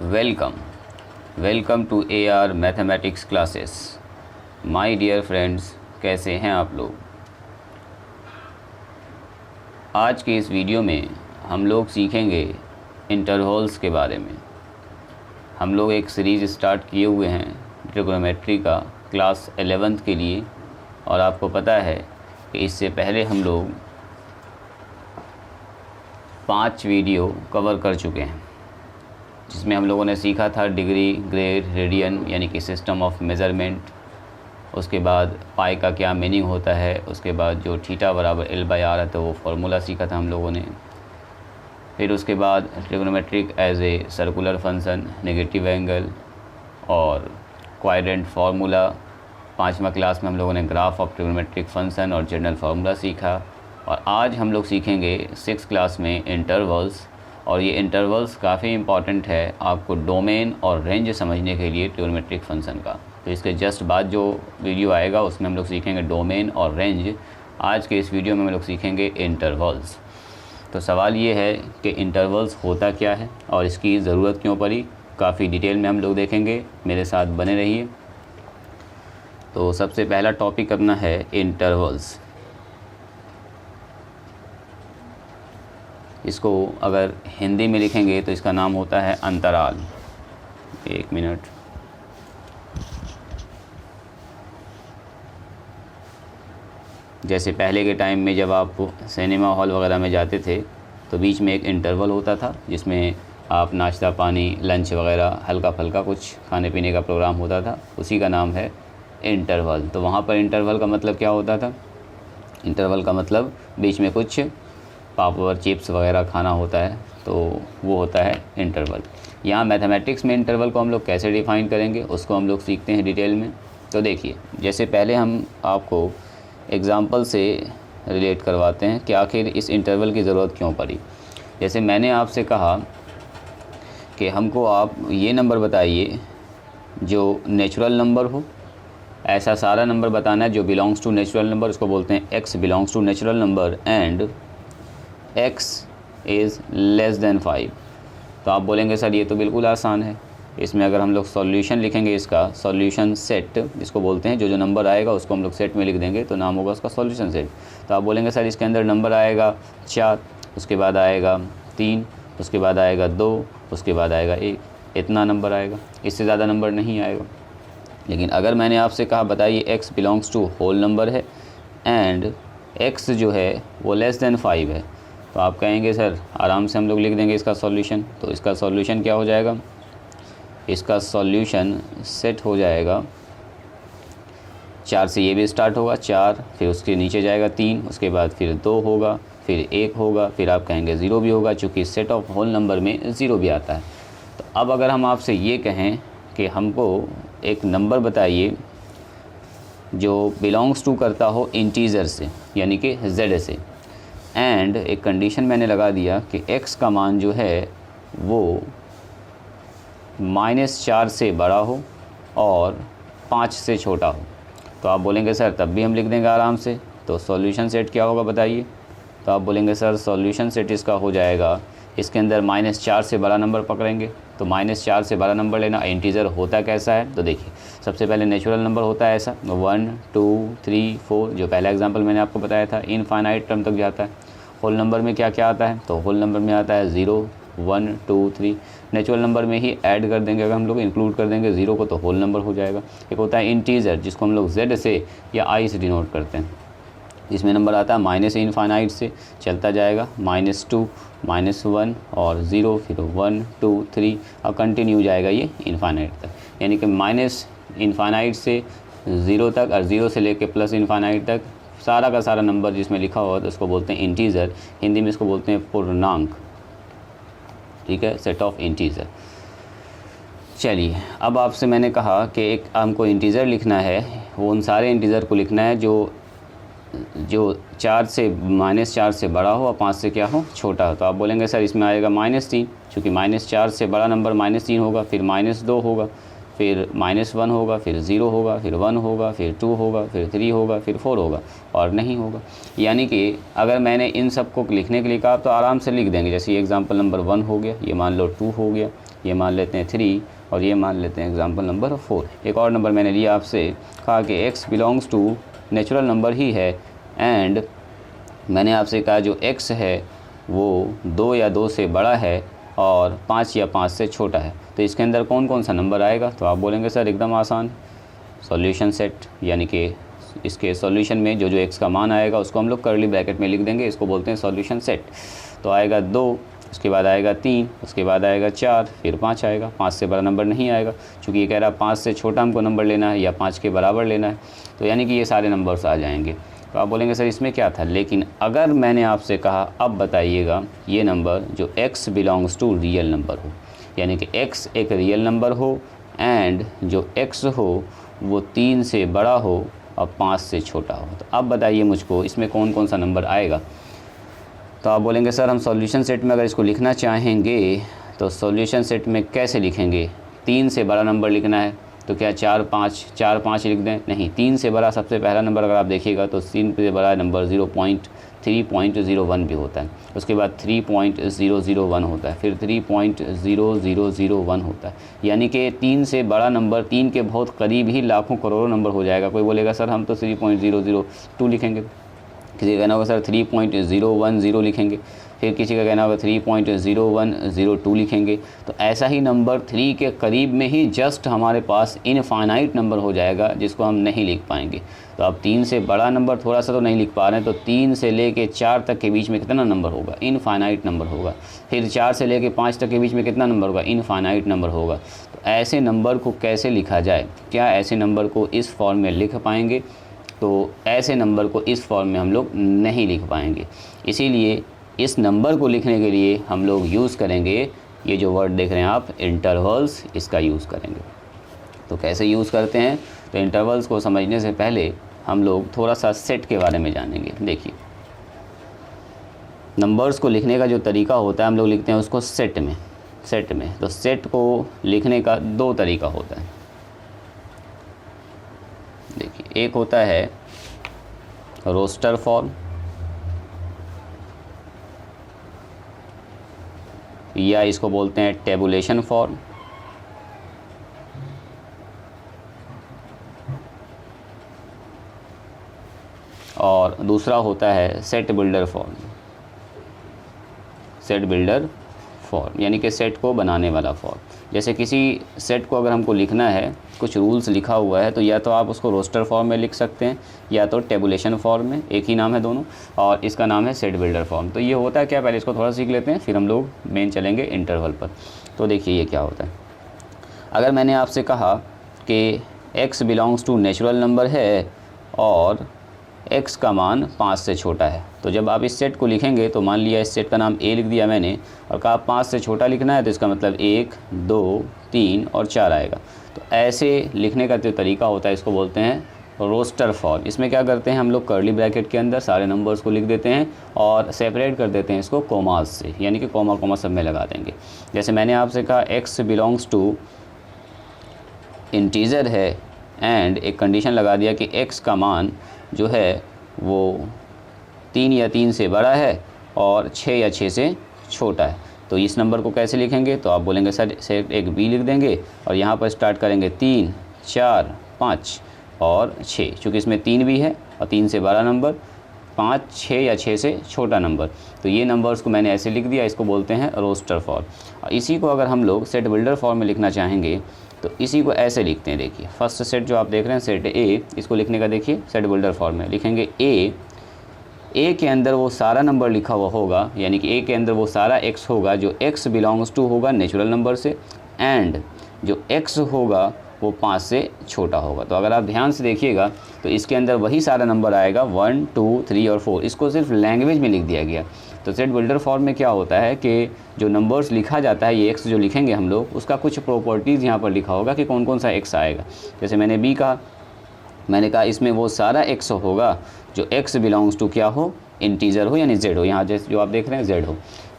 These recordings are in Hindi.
Welcome welcome to AR mathematics classes. My dear friends, कैसे हैं आप लोग। आज के इस वीडियो में हम लोग सीखेंगे इंटरवल्स के बारे में। हम लोग एक सीरीज़ स्टार्ट किए हुए हैं ट्रिग्नोमेट्री का क्लास 11th के लिए, और आपको पता है कि इससे पहले हम लोग 5 वीडियो कवर कर चुके हैं, जिसमें हम लोगों ने सीखा था डिग्री, ग्रेड, रेडियन यानी कि सिस्टम ऑफ मेज़रमेंट। उसके बाद पाई का क्या मीनिंग होता है, उसके बाद जो थीटा बराबर L/R है तो वो फार्मूला सीखा था हम लोगों ने। फिर उसके बाद trigonometric as a circular function, negative angle और क्वाड्रेंट फार्मूला। 5वां क्लास में हम लोगों ने ग्राफ ऑफ ट्रिग्नोमेट्रिक फंक्शन और जनरल फार्मूला सीखा। और आज हम लोग सीखेंगे 6th क्लास में इंटरवल्स। और ये इंटरवल्स काफ़ी इंपॉर्टेंट है आपको डोमेन और रेंज समझने के लिए ट्रिग्नोमेट्रिक फंक्शन का। तो इसके जस्ट बाद जो वीडियो आएगा उसमें हम लोग सीखेंगे डोमेन और रेंज। आज के इस वीडियो में हम लोग सीखेंगे इंटरवल्स। तो सवाल ये है कि इंटरवल्स होता क्या है और इसकी ज़रूरत क्यों पड़ी, काफ़ी डिटेल में हम लोग देखेंगे। मेरे साथ बने रहिए। तो सबसे पहला टॉपिक अपना है इंटरवल्स। इसको अगर हिंदी में लिखेंगे तो इसका नाम होता है अंतराल। एक मिनट। जैसे पहले के टाइम में जब आप सिनेमा हॉल वगैरह में जाते थे तो बीच में एक इंटरवल होता था, जिसमें आप नाश्ता पानी, लंच वगैरह, हल्का फुल्का कुछ खाने पीने का प्रोग्राम होता था, उसी का नाम है इंटरवल। तो वहाँ पर इंटरवल का मतलब क्या होता था? इंटरवल का मतलब बीच में कुछ पापड़, चिप्स वगैरह खाना होता है, तो वो होता है इंटरवल। यहाँ मैथमेटिक्स में इंटरवल को हम लोग कैसे डिफ़ाइन करेंगे उसको हम लोग सीखते हैं डिटेल में। तो देखिए, जैसे पहले हम आपको एग्ज़ाम्पल से रिलेट करवाते हैं कि आखिर इस इंटरवल की ज़रूरत क्यों पड़ी। जैसे मैंने आपसे कहा कि हमको आप ये नंबर बताइए जो नेचुरल नंबर हो, ऐसा सारा नंबर बताना है जो बिलोंग्स टू नेचुरल नंबर, उसको बोलते हैं x belongs to natural number and x is less than 5। तो आप बोलेंगे सर ये तो बिल्कुल आसान है। इसमें अगर हम लोग सॉल्यूशन लिखेंगे, इसका सॉल्यूशन सेट जिसको बोलते हैं, जो जो नंबर आएगा उसको हम लोग सेट में लिख देंगे तो नाम होगा उसका सॉल्यूशन सेट। तो आप बोलेंगे सर इसके अंदर नंबर आएगा 4, उसके बाद आएगा 3, उसके बाद आएगा 2, उसके बाद आएगा 1, इतना नंबर आएगा, इससे ज़्यादा नंबर नहीं आएगा। लेकिन अगर मैंने आपसे कहा बताइए x belongs to whole number है एंड x जो है वो लेस देन 5 है, तो आप कहेंगे सर आराम से हम लोग लिख देंगे इसका सॉल्यूशन। तो इसका सॉल्यूशन क्या हो जाएगा? इसका सॉल्यूशन सेट हो जाएगा 4 से, ये भी स्टार्ट होगा 4, फिर उसके नीचे जाएगा 3, उसके बाद फिर 2 होगा, फिर 1 होगा, फिर आप कहेंगे 0 भी होगा, चूँकि सेट ऑफ होल नंबर में 0 भी आता है। तो अब अगर हम आपसे ये कहें कि हमको एक नंबर बताइए जो बिलोंग्स टू करता हो इंटीजर से, यानी कि z से, एंड एक कंडीशन मैंने लगा दिया कि x का मान जो है वो -4 से बड़ा हो और 5 से छोटा हो, तो आप बोलेंगे सर तब भी हम लिख देंगे आराम से। तो सॉल्यूशन सेट क्या होगा बताइए? तो आप बोलेंगे सर सॉल्यूशन सेट इसका हो जाएगा, इसके अंदर -4 से बड़ा नंबर पकड़ेंगे। तो -4 से बड़ा नंबर लेना। इंटीजर होता कैसा है? तो देखिए, सबसे पहले नेचुरल नंबर होता है ऐसा 1 2 3 4, जो पहला एग्जांपल मैंने आपको बताया था, इनफाइनाइट टर्म तक जाता है। होल नंबर में क्या क्या आता है? तो होल नंबर में आता है 0 1 2 3। नेचुरल नंबर में ही ऐड कर देंगे, अगर हम लोग इंक्लूड कर देंगे 0 को तो होल नंबर हो जाएगा। एक होता है इंटीजर जिसको हम लोग z से या i से डिनोट करते हैं, इसमें नंबर आता है माइनस इनफाइनाइट से चलता जाएगा, -2 -1 और 0, फिर 1 2 3 और कंटिन्यू जाएगा ये इनफाइनाइट तक। यानी कि माइनस इनफाइनाइट से 0 तक और 0 से लेके प्लस इनफाइनाइट तक सारा का सारा नंबर जिसमें लिखा हुआ है तो उसको बोलते हैं इंटीजर। हिंदी में इसको बोलते हैं पूर्णांक। ठीक है, सेट ऑफ इंटीजर। चलिए, अब आपसे मैंने कहा कि एक हमको इंटीजर लिखना है, वो उन सारे इंटीजर को लिखना है जो 4 से -4 से बड़ा हो और 5 से क्या हो, छोटा हो। तो आप बोलेंगे सर इसमें आएगा -3, चूँकि -4 से बड़ा नंबर -3 होगा, फिर -2 होगा, फिर -1 होगा, फिर 0 होगा, फिर 1 होगा, फिर 2 होगा, फिर 3 होगा, फिर 4 होगा और नहीं होगा। यानी कि अगर मैंने इन सब को लिखने के लिए कहा तो आराम से लिख देंगे। जैसे ये एग्जांपल नंबर 1 हो गया, ये मान लो 2 हो गया, ये मान लेते हैं 3 और ये मान लेते हैं एग्जाम्पल नंबर 4। एक और नंबर मैंने लिया आपसे, कहा कि x belongs to natural number ही है एंड मैंने आपसे कहा जो x है वो 2 या 2 से बड़ा है और 5 या 5 से छोटा है, तो इसके अंदर कौन कौन सा नंबर आएगा? तो आप बोलेंगे सर एकदम आसान, सॉल्यूशन सेट, यानी कि इसके सॉल्यूशन में जो जो x का मान आएगा उसको हम लोग कर्ली ब्रैकेट में लिख देंगे, इसको बोलते हैं सॉल्यूशन सेट। तो आएगा 2, उसके बाद आएगा 3, उसके बाद आएगा 4, फिर 5 आएगा। 5 से बड़ा नंबर नहीं आएगा, क्योंकि ये कह रहा है 5 से छोटा हमको नंबर लेना है या 5 के बराबर लेना है, तो यानी कि ये सारे नंबर्स आ जाएंगे। तो आप बोलेंगे सर इसमें क्या था, लेकिन अगर मैंने आपसे कहा अब बताइएगा ये नंबर जो x belongs to real number हो, यानी कि x एक रियल नंबर हो एंड जो x हो वो 3 से बड़ा हो और 5 से छोटा हो, तो अब बताइए मुझको इसमें कौन कौन सा नंबर आएगा? तो आप बोलेंगे सर हम सॉल्यूशन सेट में अगर इसको लिखना चाहेंगे तो सॉल्यूशन सेट में कैसे लिखेंगे? 3 से बड़ा नंबर लिखना है तो क्या 4 5 लिख दें? नहीं, 3 से बड़ा सबसे पहला नंबर अगर आप देखिएगा तो 3 से बड़ा नंबर 0.3.01 भी होता है, उसके बाद 3.001 होता है, फिर 3.0001 होता है, यानी कि 3 से बड़ा नंबर 3 के बहुत करीब ही लाखों करोड़ों नंबर हो जाएगा। कोई बोलेगा सर हम तो 3.002 लिखेंगे, किसी का कहना होगा सर 3.010 लिखेंगे, फिर किसी का कहना होगा 3.0102 लिखेंगे। तो ऐसा ही नंबर 3 के करीब में ही जस्ट हमारे पास इनफाइनाइट नंबर हो जाएगा जिसको हम नहीं लिख पाएंगे। तो अब 3 से बड़ा नंबर थोड़ा सा तो नहीं लिख पा रहे हैं, तो 3 से लेके 4 तक के बीच में कितना नंबर होगा? इनफाइनाइट नंबर होगा। फिर 4 से लेके 5 तक के बीच में कितना नंबर होगा? इनफाइनाइट नंबर होगा। तो ऐसे नंबर को कैसे लिखा जाए? क्या ऐसे नंबर को इस फॉर्म में लिख पाएंगे? तो ऐसे नंबर को इस फॉर्म में हम लोग नहीं लिख पाएंगे। इसीलिए इस नंबर को लिखने के लिए हम लोग यूज़ करेंगे ये जो वर्ड देख रहे हैं आप, इंटरवल्स, इसका यूज़ करेंगे। तो कैसे यूज़ करते हैं? तो इंटरवल्स को समझने से पहले हम लोग थोड़ा सा सेट के बारे में जानेंगे। देखिए, नंबर्स को लिखने का जो तरीका होता है हम लोग लिखते हैं उसको सेट में। तो सेट को लिखने का 2 तरीका होता है। देखिए, एक होता है रोस्टर फॉर्म या इसको बोलते हैं टेबुलेशन फॉर्म, और दूसरा होता है सेट बिल्डर फॉर्म। यानी कि सेट को बनाने वाला फॉर्म। जैसे किसी सेट को अगर हमको लिखना है, कुछ रूल्स लिखा हुआ है, तो या तो आप उसको रोस्टर फॉर्म में लिख सकते हैं या तो टेबुलेशन फॉर्म में, एक ही नाम है दोनों, और इसका नाम है सेट बिल्डर फॉर्म। तो ये होता है क्या, पहले इसको थोड़ा सीख लेते हैं फिर हम लोग मेन चलेंगे इंटरवल पर। तो देखिए ये क्या होता है। अगर मैंने आपसे कहा कि x belongs to natural number है और x का मान 5 से छोटा है, तो जब आप इस सेट को लिखेंगे तो मान लिया इस सेट का नाम a लिख दिया मैंने और कहा 5 से छोटा लिखना है, तो इसका मतलब 1 2 3 और 4 आएगा। तो ऐसे लिखने का जो तरीका होता है इसको बोलते हैं रोस्टर फॉर्म। इसमें क्या करते हैं हम लोग, कर्ली ब्रैकेट के अंदर सारे नंबर्स को लिख देते हैं और सेपरेट कर देते हैं इसको कोमास से, यानी कि कोमा सब में लगा देंगे। जैसे मैंने आपसे कहा x बिलोंग्स टू इंटीजर है एंड एक कंडीशन लगा दिया कि x का मान जो है वो 3 या 3 से बड़ा है और 6 या 6 से छोटा है। तो इस नंबर को कैसे लिखेंगे? तो आप बोलेंगे सर एक b लिख देंगे और यहाँ पर स्टार्ट करेंगे 3 4 5 और 6, चूँकि इसमें 3 भी है और 3 से बड़ा नंबर, 5 6 या 6 से छोटा नंबर। तो ये नंबर्स को मैंने ऐसे लिख दिया, इसको बोलते हैं रोस्टर फॉर्म। और इसी को अगर हम लोग सेट बिल्डर फॉर्म में लिखना चाहेंगे तो इसी को ऐसे लिखते हैं। देखिए, फर्स्ट सेट जो आप देख रहे हैं सेट ए, इसको लिखने का देखिए सेट बिल्डर फॉर्म में लिखेंगे ए के अंदर वो सारा नंबर लिखा हुआ होगा, यानी कि ए के अंदर वो सारा x होगा जो x बिलोंग्स टू होगा नेचुरल नंबर से, एंड जो x होगा वो 5 से छोटा होगा। तो अगर आप ध्यान से देखिएगा तो इसके अंदर वही सारा नंबर आएगा 1 2 3 और 4। इसको सिर्फ लैंग्वेज में लिख दिया गया। तो सेट बिल्डर फॉर्म में क्या होता है कि जो नंबर्स लिखा जाता है, ये x जो लिखेंगे हम लोग, उसका कुछ प्रॉपर्टीज़ यहाँ पर लिखा होगा कि कौन कौन सा x आएगा। जैसे मैंने b कहा, मैंने कहा इसमें वो सारा x होगा जो x बिलोंग्स टू क्या हो, इंटीजर हो यानी z हो, यहाँ जैसे जो आप देख रहे हैं z हो।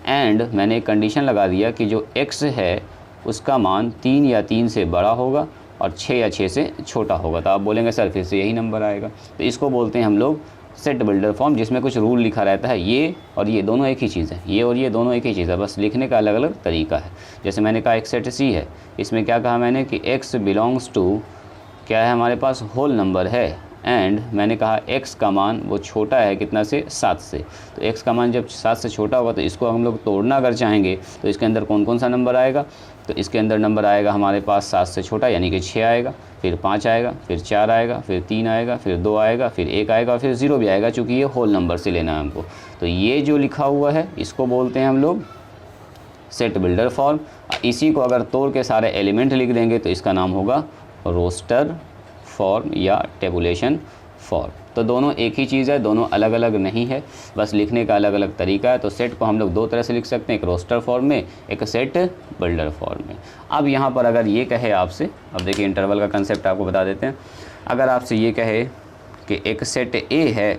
एंड मैंने एक कंडीशन लगा दिया कि जो x है उसका मान 3 या 3 से बड़ा होगा और 6 या 6 से छोटा होगा। तो आप बोलेंगे सर फिर से यही नंबर आएगा। तो इसको बोलते हैं हम लोग सेट बिल्डर फॉर्म जिसमें कुछ रूल लिखा रहता है। ये और ये दोनों एक ही चीज़ है, ये और ये दोनों एक ही चीज़ है, बस लिखने का अलग अलग तरीका है। जैसे मैंने कहा एक सेट सी है, इसमें क्या कहा मैंने कि x बिलोंग्स टू क्या है हमारे पास होल नंबर है, एंड मैंने कहा x का मान वो छोटा है कितना से 7 से। तो x का मान जब 7 से छोटा होगा तो इसको हम लोग तोड़ना अगर चाहेंगे तो इसके अंदर कौन कौन सा नंबर आएगा, तो इसके अंदर नंबर आएगा हमारे पास 7 से छोटा यानी कि 6 आएगा, फिर 5 आएगा, फिर 4 आएगा, फिर 3 आएगा, फिर 2 आएगा, फिर 1 आएगा और फिर 0 भी आएगा, चूँकि ये होल नंबर से लेना है हमको। तो ये जो लिखा हुआ है इसको बोलते हैं हम लोग सेट बिल्डर फॉर्म। इसी को अगर तोड़ के सारे एलिमेंट लिख देंगे तो इसका नाम होगा रोस्टर फॉर्म या टेबुलेशन फॉर्म। तो दोनों एक ही चीज़ है, दोनों अलग अलग नहीं है, बस लिखने का अलग अलग तरीका है। तो सेट को हम लोग दो तरह से लिख सकते हैं, एक रोस्टर फॉर्म में, एक सेट बिल्डर फॉर्म में। अब यहाँ पर अगर ये कहे आपसे, अब देखिए इंटरवल का कंसेप्ट आपको बता देते हैं। अगर आपसे ये कहे कि एक सेट ए है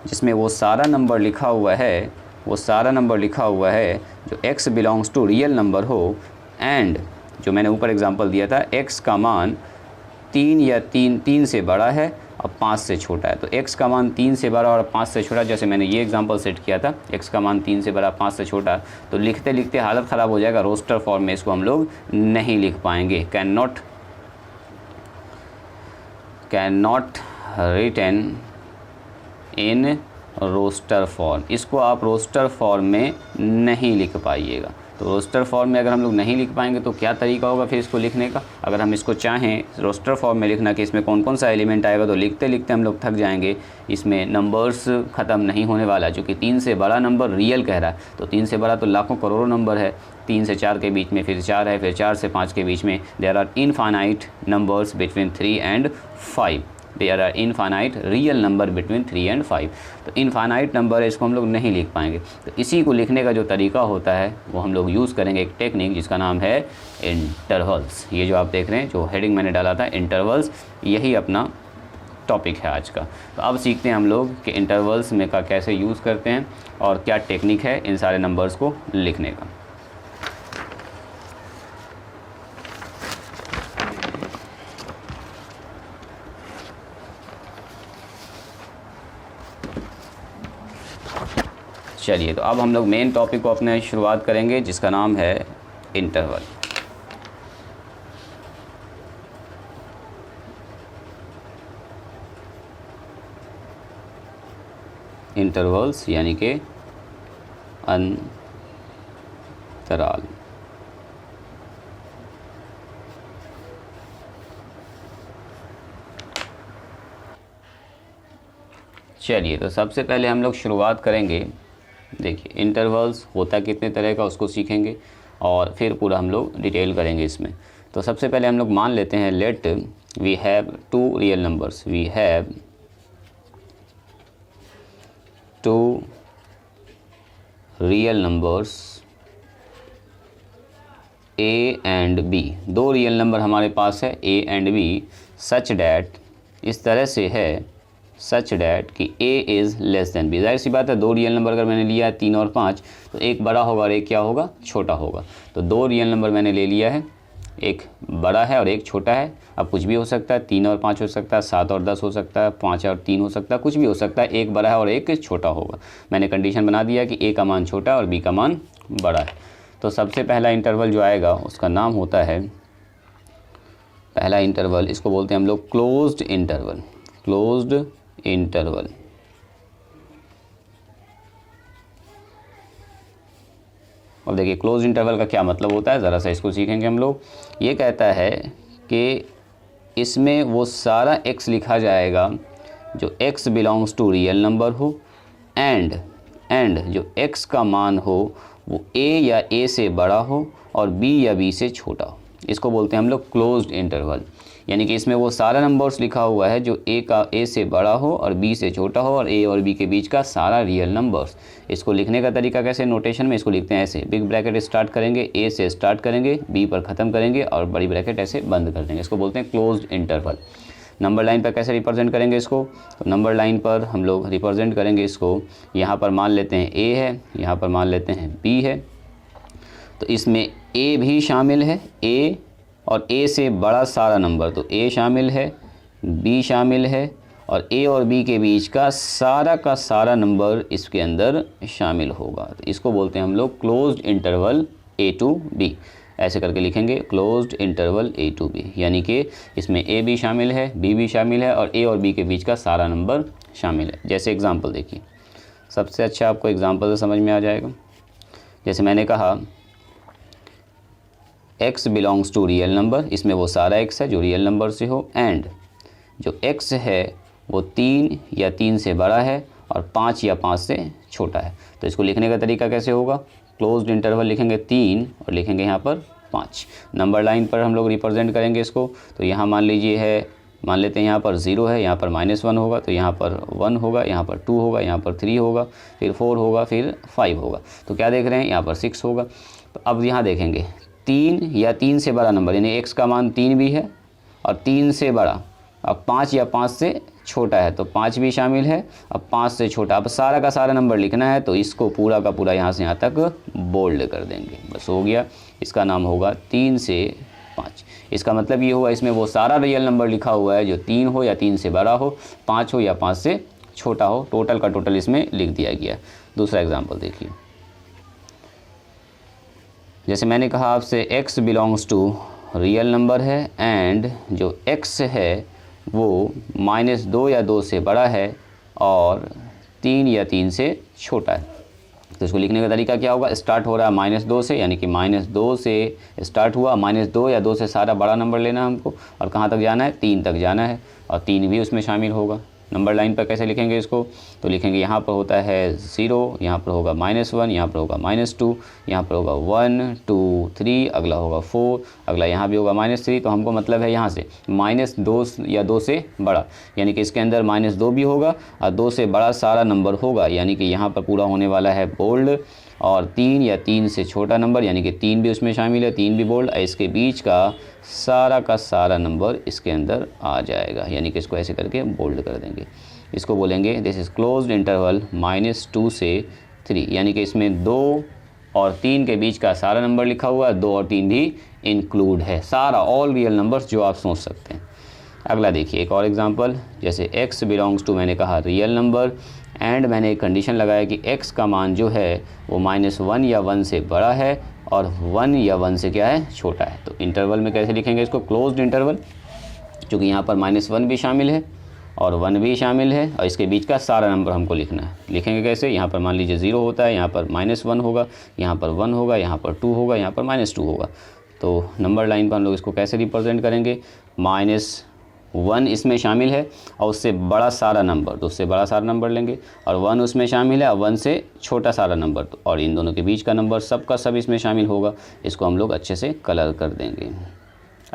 जिसमें वो सारा नंबर लिखा हुआ है, वो सारा नंबर लिखा हुआ है जो x belongs to real number हो, एंड जो मैंने ऊपर एग्जांपल दिया था x का मान 3 या 3 से बड़ा है और 5 से छोटा है। तो x का मान 3 से बड़ा और 5 से छोटा, जैसे मैंने ये एग्जांपल सेट किया था, x का मान 3 से बड़ा 5 से छोटा, तो लिखते लिखते हालत ख़राब हो जाएगा। रोस्टर फॉर्म में इसको हम लोग नहीं लिख पाएंगे, can not written in roster form. इसको आप रोस्टर फॉर्म में नहीं लिख पाइएगा। तो रोस्टर फॉर्म में अगर हम लोग नहीं लिख पाएंगे तो क्या तरीका होगा फिर इसको लिखने का। अगर हम इसको चाहें रोस्टर फॉर्म में लिखना कि इसमें कौन कौन सा एलिमेंट आएगा, तो लिखते लिखते हम लोग थक जाएंगे। इसमें नंबर्स ख़त्म नहीं होने वाला, क्योंकि 3 से बड़ा नंबर रियल कह रहा है, तो 3 से बड़ा तो लाखों करोड़ों नंबर है। 3 से 4 के बीच में फिर 4 है, फिर 4 से 5 के बीच में there are infinite numbers between 3 and 5। There are infinite real number between 3 and 5। तो इनफाइनाइट नंबर है, इसको हम लोग नहीं लिख पाएंगे। तो इसी को लिखने का जो तरीका होता है वो हम लोग यूज़ करेंगे एक टेक्निक जिसका नाम है इंटरवल्स। ये जो आप देख रहे हैं, जो हेडिंग मैंने डाला था इंटरवल्स, यही अपना टॉपिक है आज का। तो अब सीखते हैं हम लोग कि इंटरवल्स में का कैसे यूज़ करते हैं और क्या टेक्निक है इन सारे नंबर्स को लिखने का। चलिए, तो अब हम लोग मेन टॉपिक को अपने शुरुआत करेंगे जिसका नाम है इंटरवल। इंटरवल्स यानी कि अंतराल। चलिए, तो सबसे पहले हम लोग शुरुआत करेंगे, देखिए इंटरवल्स होता कितने तरह का उसको सीखेंगे और फिर पूरा हम लोग डिटेल करेंगे इसमें। तो सबसे पहले हम लोग मान लेते हैं let we have 2 real numbers, we have 2 real numbers a and b। 2 real number हमारे पास है a and b, such that, इस तरह से है सच डैट कि a is less than b। जाहिर सी बात है, 2 रियल नंबर अगर मैंने लिया है 3 और 5, तो एक बड़ा होगा और एक क्या होगा, छोटा होगा। तो 2 रियल नंबर मैंने ले लिया है, एक बड़ा है और एक छोटा है। अब कुछ भी हो सकता है, 3 और 5 हो सकता है, 7 और 10 हो सकता है, 5 और 3 हो सकता है, कुछ भी हो सकता है। एक बड़ा है और एक छोटा होगा। मैंने कंडीशन बना दिया कि a का मान छोटा है और b का मान बड़ा है। तो सबसे पहला इंटरवल जो आएगा उसका नाम होता है, पहला इंटरवल इसको बोलते हैं हम लोग क्लोज्ड इंटरवल। Closed interval. और देखिए क्लोज इंटरवल का क्या मतलब होता है, ज़रा सा इसको सीखेंगे हम लोग। ये कहता है कि इसमें वो सारा x लिखा जाएगा जो x belongs to real number हो, एंड जो x का मान हो वो a या a से बड़ा हो और b या b से छोटा हो। इसको बोलते हैं हम लोग क्लोज्ड इंटरवल। यानी कि इसमें वो सारा नंबर्स लिखा हुआ है जो a से बड़ा हो और b से छोटा हो, और a और b के बीच का सारा रियल नंबर्स। इसको लिखने का तरीका कैसे, नोटेशन में इसको लिखते हैं ऐसे, बिग ब्रैकेट स्टार्ट करेंगे, a से स्टार्ट करेंगे, b पर ख़त्म करेंगे और बड़ी ब्रैकेट ऐसे बंद कर देंगे। इसको बोलते हैं क्लोज्ड इंटरवल। नंबर लाइन पर कैसे रिप्रेजेंट करेंगे इसको, तो नंबर लाइन पर हम लोग रिप्रेजेंट करेंगे इसको, यहाँ पर मान लेते हैं a है, यहाँ पर मान लेते हैं b है। तो इसमें a भी शामिल है, a और a से बड़ा सारा नंबर, तो a शामिल है, b शामिल है और ए और बी के बीच का सारा नंबर इसके अंदर शामिल होगा। तो इसको बोलते हैं हम लोग closed interval A to B. ऐसे करके लिखेंगे closed interval A to B, यानी कि इसमें ए भी शामिल है, बी भी शामिल है और ए और बी के बीच का सारा नंबर शामिल है। जैसे एग्जांपल देखिए, सबसे अच्छा आपको एग्जांपल से समझ में आ जाएगा। जैसे मैंने कहा x belongs to real number, इसमें वो सारा x है जो रियल नंबर से हो, एंड जो x है वो 3 या 3 से बड़ा है और 5 या 5 से छोटा है। तो इसको लिखने का तरीका कैसे होगा, क्लोज्ड इंटरवल लिखेंगे 3 और लिखेंगे यहाँ पर 5। नंबर लाइन पर हम लोग रिप्रेजेंट करेंगे इसको। तो यहाँ मान लीजिए है, मान लेते हैं यहाँ पर 0 है, यहाँ पर -1 होगा, तो यहाँ पर 1 होगा, यहाँ पर 2 होगा, यहाँ पर 3 होगा, फिर 4 होगा, फिर 5 होगा। तो क्या देख रहे हैं, यहाँ पर 6 होगा। तो अब यहाँ देखेंगे 3 या 3 से बड़ा नंबर, यानी x का मान 3 भी है और 3 से बड़ा, अब 5 या 5 से छोटा है तो 5 भी शामिल है, अब 5 से छोटा। अब सारा का सारा नंबर लिखना है तो इसको पूरा का पूरा यहाँ से यहाँ तक बोल्ड कर देंगे, बस हो गया। इसका नाम होगा 3 से 5। इसका मतलब ये हुआ इसमें वो सारा रियल नंबर लिखा हुआ है जो 3 हो या 3 से बड़ा हो, 5 हो या 5 से छोटा हो, टोटल का टोटल इसमें लिख दिया गया। दूसरा एग्जाम्पल देखिए, जैसे मैंने कहा आपसे x belongs to real number है एंड जो x है वो -2 या 2 से बड़ा है और 3 या 3 से छोटा है। तो इसको लिखने का तरीका क्या होगा, स्टार्ट हो रहा है -2 से, यानी कि -2 से स्टार्ट हुआ, -2 या 2 से सारा बड़ा नंबर लेना है हमको और कहाँ तक जाना है, 3 तक जाना है और 3 भी उसमें शामिल होगा। नंबर लाइन पर कैसे लिखेंगे इसको, तो लिखेंगे यहाँ पर होता है 0, यहाँ पर होगा -1, यहाँ पर होगा -2, यहाँ पर होगा 1 2 3, अगला होगा 4, अगला यहाँ भी होगा -3। तो हमको मतलब है यहाँ से -2 या 2 से बड़ा, यानी कि इसके अंदर -2 भी होगा और 2 से बड़ा सारा नंबर होगा, यानी कि यहाँ पर पूरा होने वाला है बोल्ड। और 3 या 3 से छोटा नंबर, यानी कि 3 भी उसमें शामिल है, 3 भी बोल्ड, इसके बीच का सारा नंबर इसके अंदर आ जाएगा, यानी कि इसको ऐसे करके बोल्ड कर देंगे। इसको बोलेंगे दिस इज़ क्लोज्ड इंटरवल -2 से 3, यानी कि इसमें 2 और 3 के बीच का सारा नंबर लिखा हुआ है, 2 और 3 भी इंक्लूड है, सारा ऑल रियल नंबर्स जो आप सोच सकते हैं। अगला देखिए एक और एग्जांपल, जैसे x बिलोंग्स टू, मैंने कहा रियल नंबर एंड मैंने एक कंडीशन लगाया कि x का मान जो है वो -1 या 1 से बड़ा है और 1 या 1 से क्या है, छोटा है। तो इंटरवल में कैसे लिखेंगे इसको, क्लोज्ड इंटरवल, क्योंकि यहाँ पर -1 भी शामिल है और 1 भी शामिल है और इसके बीच का सारा नंबर हमको लिखना है। लिखेंगे कैसे, यहाँ पर मान लीजिए 0 होता है, यहाँ पर -1 होगा, यहाँ पर 1 होगा, यहाँ पर 2 होगा, यहाँ पर -2 होगा। तो नंबर लाइन पर हम लोग इसको कैसे रिप्रेजेंट करेंगे, -1 इसमें शामिल है और उससे बड़ा सारा नंबर, तो उससे बड़ा सारा नंबर लेंगे और 1 उसमें शामिल है और 1 से छोटा सारा नंबर, तो और इन दोनों के बीच का नंबर सब का सब इसमें शामिल होगा। इसको हम लोग अच्छे से कलर कर देंगे,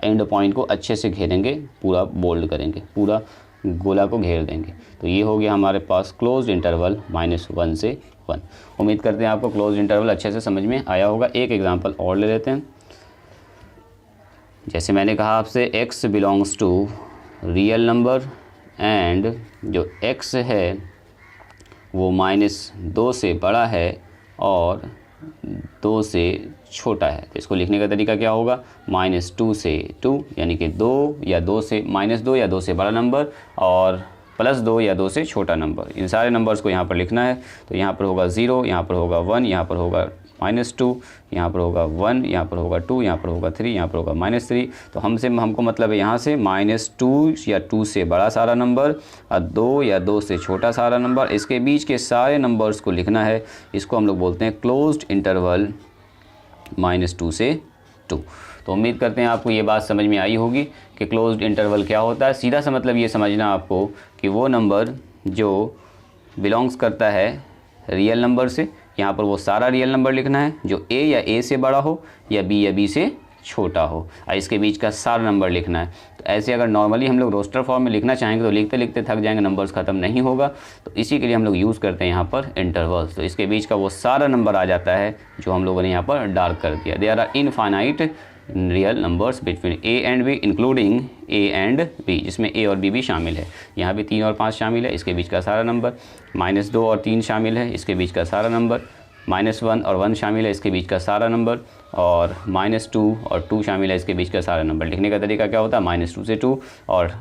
एंड पॉइंट को अच्छे से घेरेंगे, पूरा बोल्ड करेंगे, पूरा गोला को घेर देंगे। तो ये हो गया हमारे पास क्लोज्ड इंटरवल -1 से 1। उम्मीद करते हैं आपको क्लोज्ड इंटरवल अच्छे से समझ में आया होगा। एक एग्जांपल और ले लेते हैं। जैसे मैंने कहा आपसे x belongs to real number and जो x है वो -2 से बड़ा है और 2 से छोटा है। तो इसको लिखने का तरीका क्या होगा, -2 से 2, यानी कि 2 या 2 से -2 या 2 से बड़ा नंबर और +2 या 2 से छोटा नंबर। इन सारे नंबर्स को यहाँ पर लिखना है। तो यहाँ पर होगा 0, यहाँ पर होगा 1, यहाँ पर होगा -2, यहाँ पर होगा 1, यहाँ पर होगा 2, यहाँ पर होगा 3, यहाँ पर होगा -3। तो हमको मतलब है यहाँ से -2 या 2 से बड़ा सारा नंबर और 2 या 2 से छोटा सारा नंबर, इसके बीच के सारे नंबर्स को लिखना है। इसको हम लोग बोलते हैं क्लोज्ड इंटरवल -2 से 2। तो उम्मीद करते हैं आपको ये बात समझ में आई होगी कि क्लोज्ड इंटरवल क्या होता है। सीधा सा मतलब ये समझना आपको कि वो नंबर जो बिलोंग्स करता है रियल नंबर से, यहाँ पर वो सारा रियल नंबर लिखना है जो a या a से बड़ा हो या b से छोटा हो और इसके बीच का सारा नंबर लिखना है। तो ऐसे अगर नॉर्मली हम लोग रोस्टर फॉर्म में लिखना चाहेंगे तो लिखते लिखते थक जाएंगे, नंबर्स ख़त्म नहीं होगा। तो इसी के लिए हम लोग यूज़ करते हैं यहाँ पर इंटरवल्स। तो इसके बीच का वो सारा नंबर आ जाता है जो हम लोगों ने यहाँ पर डार्क कर दिया। There are infinite real numbers between a and b including a and b, जिसमें a और b भी शामिल है। यहाँ भी 3 और 5 शामिल है, इसके बीच का सारा नंबर, -2 और 3 शामिल है, इसके बीच का सारा नंबर, -1 और 1 शामिल है, इसके बीच का सारा नंबर, और -2 और 2 शामिल है, इसके बीच का सारा नंबर। लिखने का तरीका क्या होता है, -2 से 2, और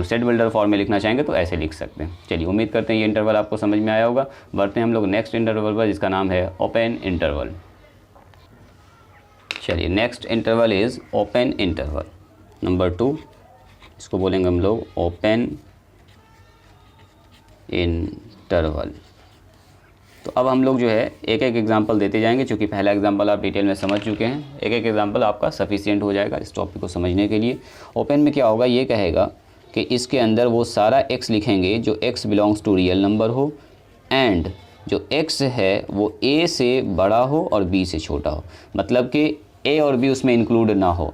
सेट बिल्डर फॉर्म में लिखना चाहेंगे तो ऐसे लिख सकते हैं। चलिए, उम्मीद करते हैं ये इंटरवल आपको समझ में आया होगा। बढ़ते हैं हम लोग नेक्स्ट इंटरवल पर, जिसका नाम है ओपन इंटरवल। चलिए, next interval is open interval number 2, इसको बोलेंगे हम लोग ओपन इंटरवल। तो अब हम लोग जो है एक एक एग्जांपल देते जाएंगे, क्योंकि पहला एग्जांपल आप डिटेल में समझ चुके हैं। एक एक एग्जांपल आपका सफिशिएंट हो जाएगा इस टॉपिक को समझने के लिए। ओपन में क्या होगा, ये कहेगा कि इसके अंदर वो सारा x लिखेंगे जो x belongs to real number हो, एंड जो x है वो a से बड़ा हो और b से छोटा हो। मतलब कि a और b उसमें इंक्लूड ना हो,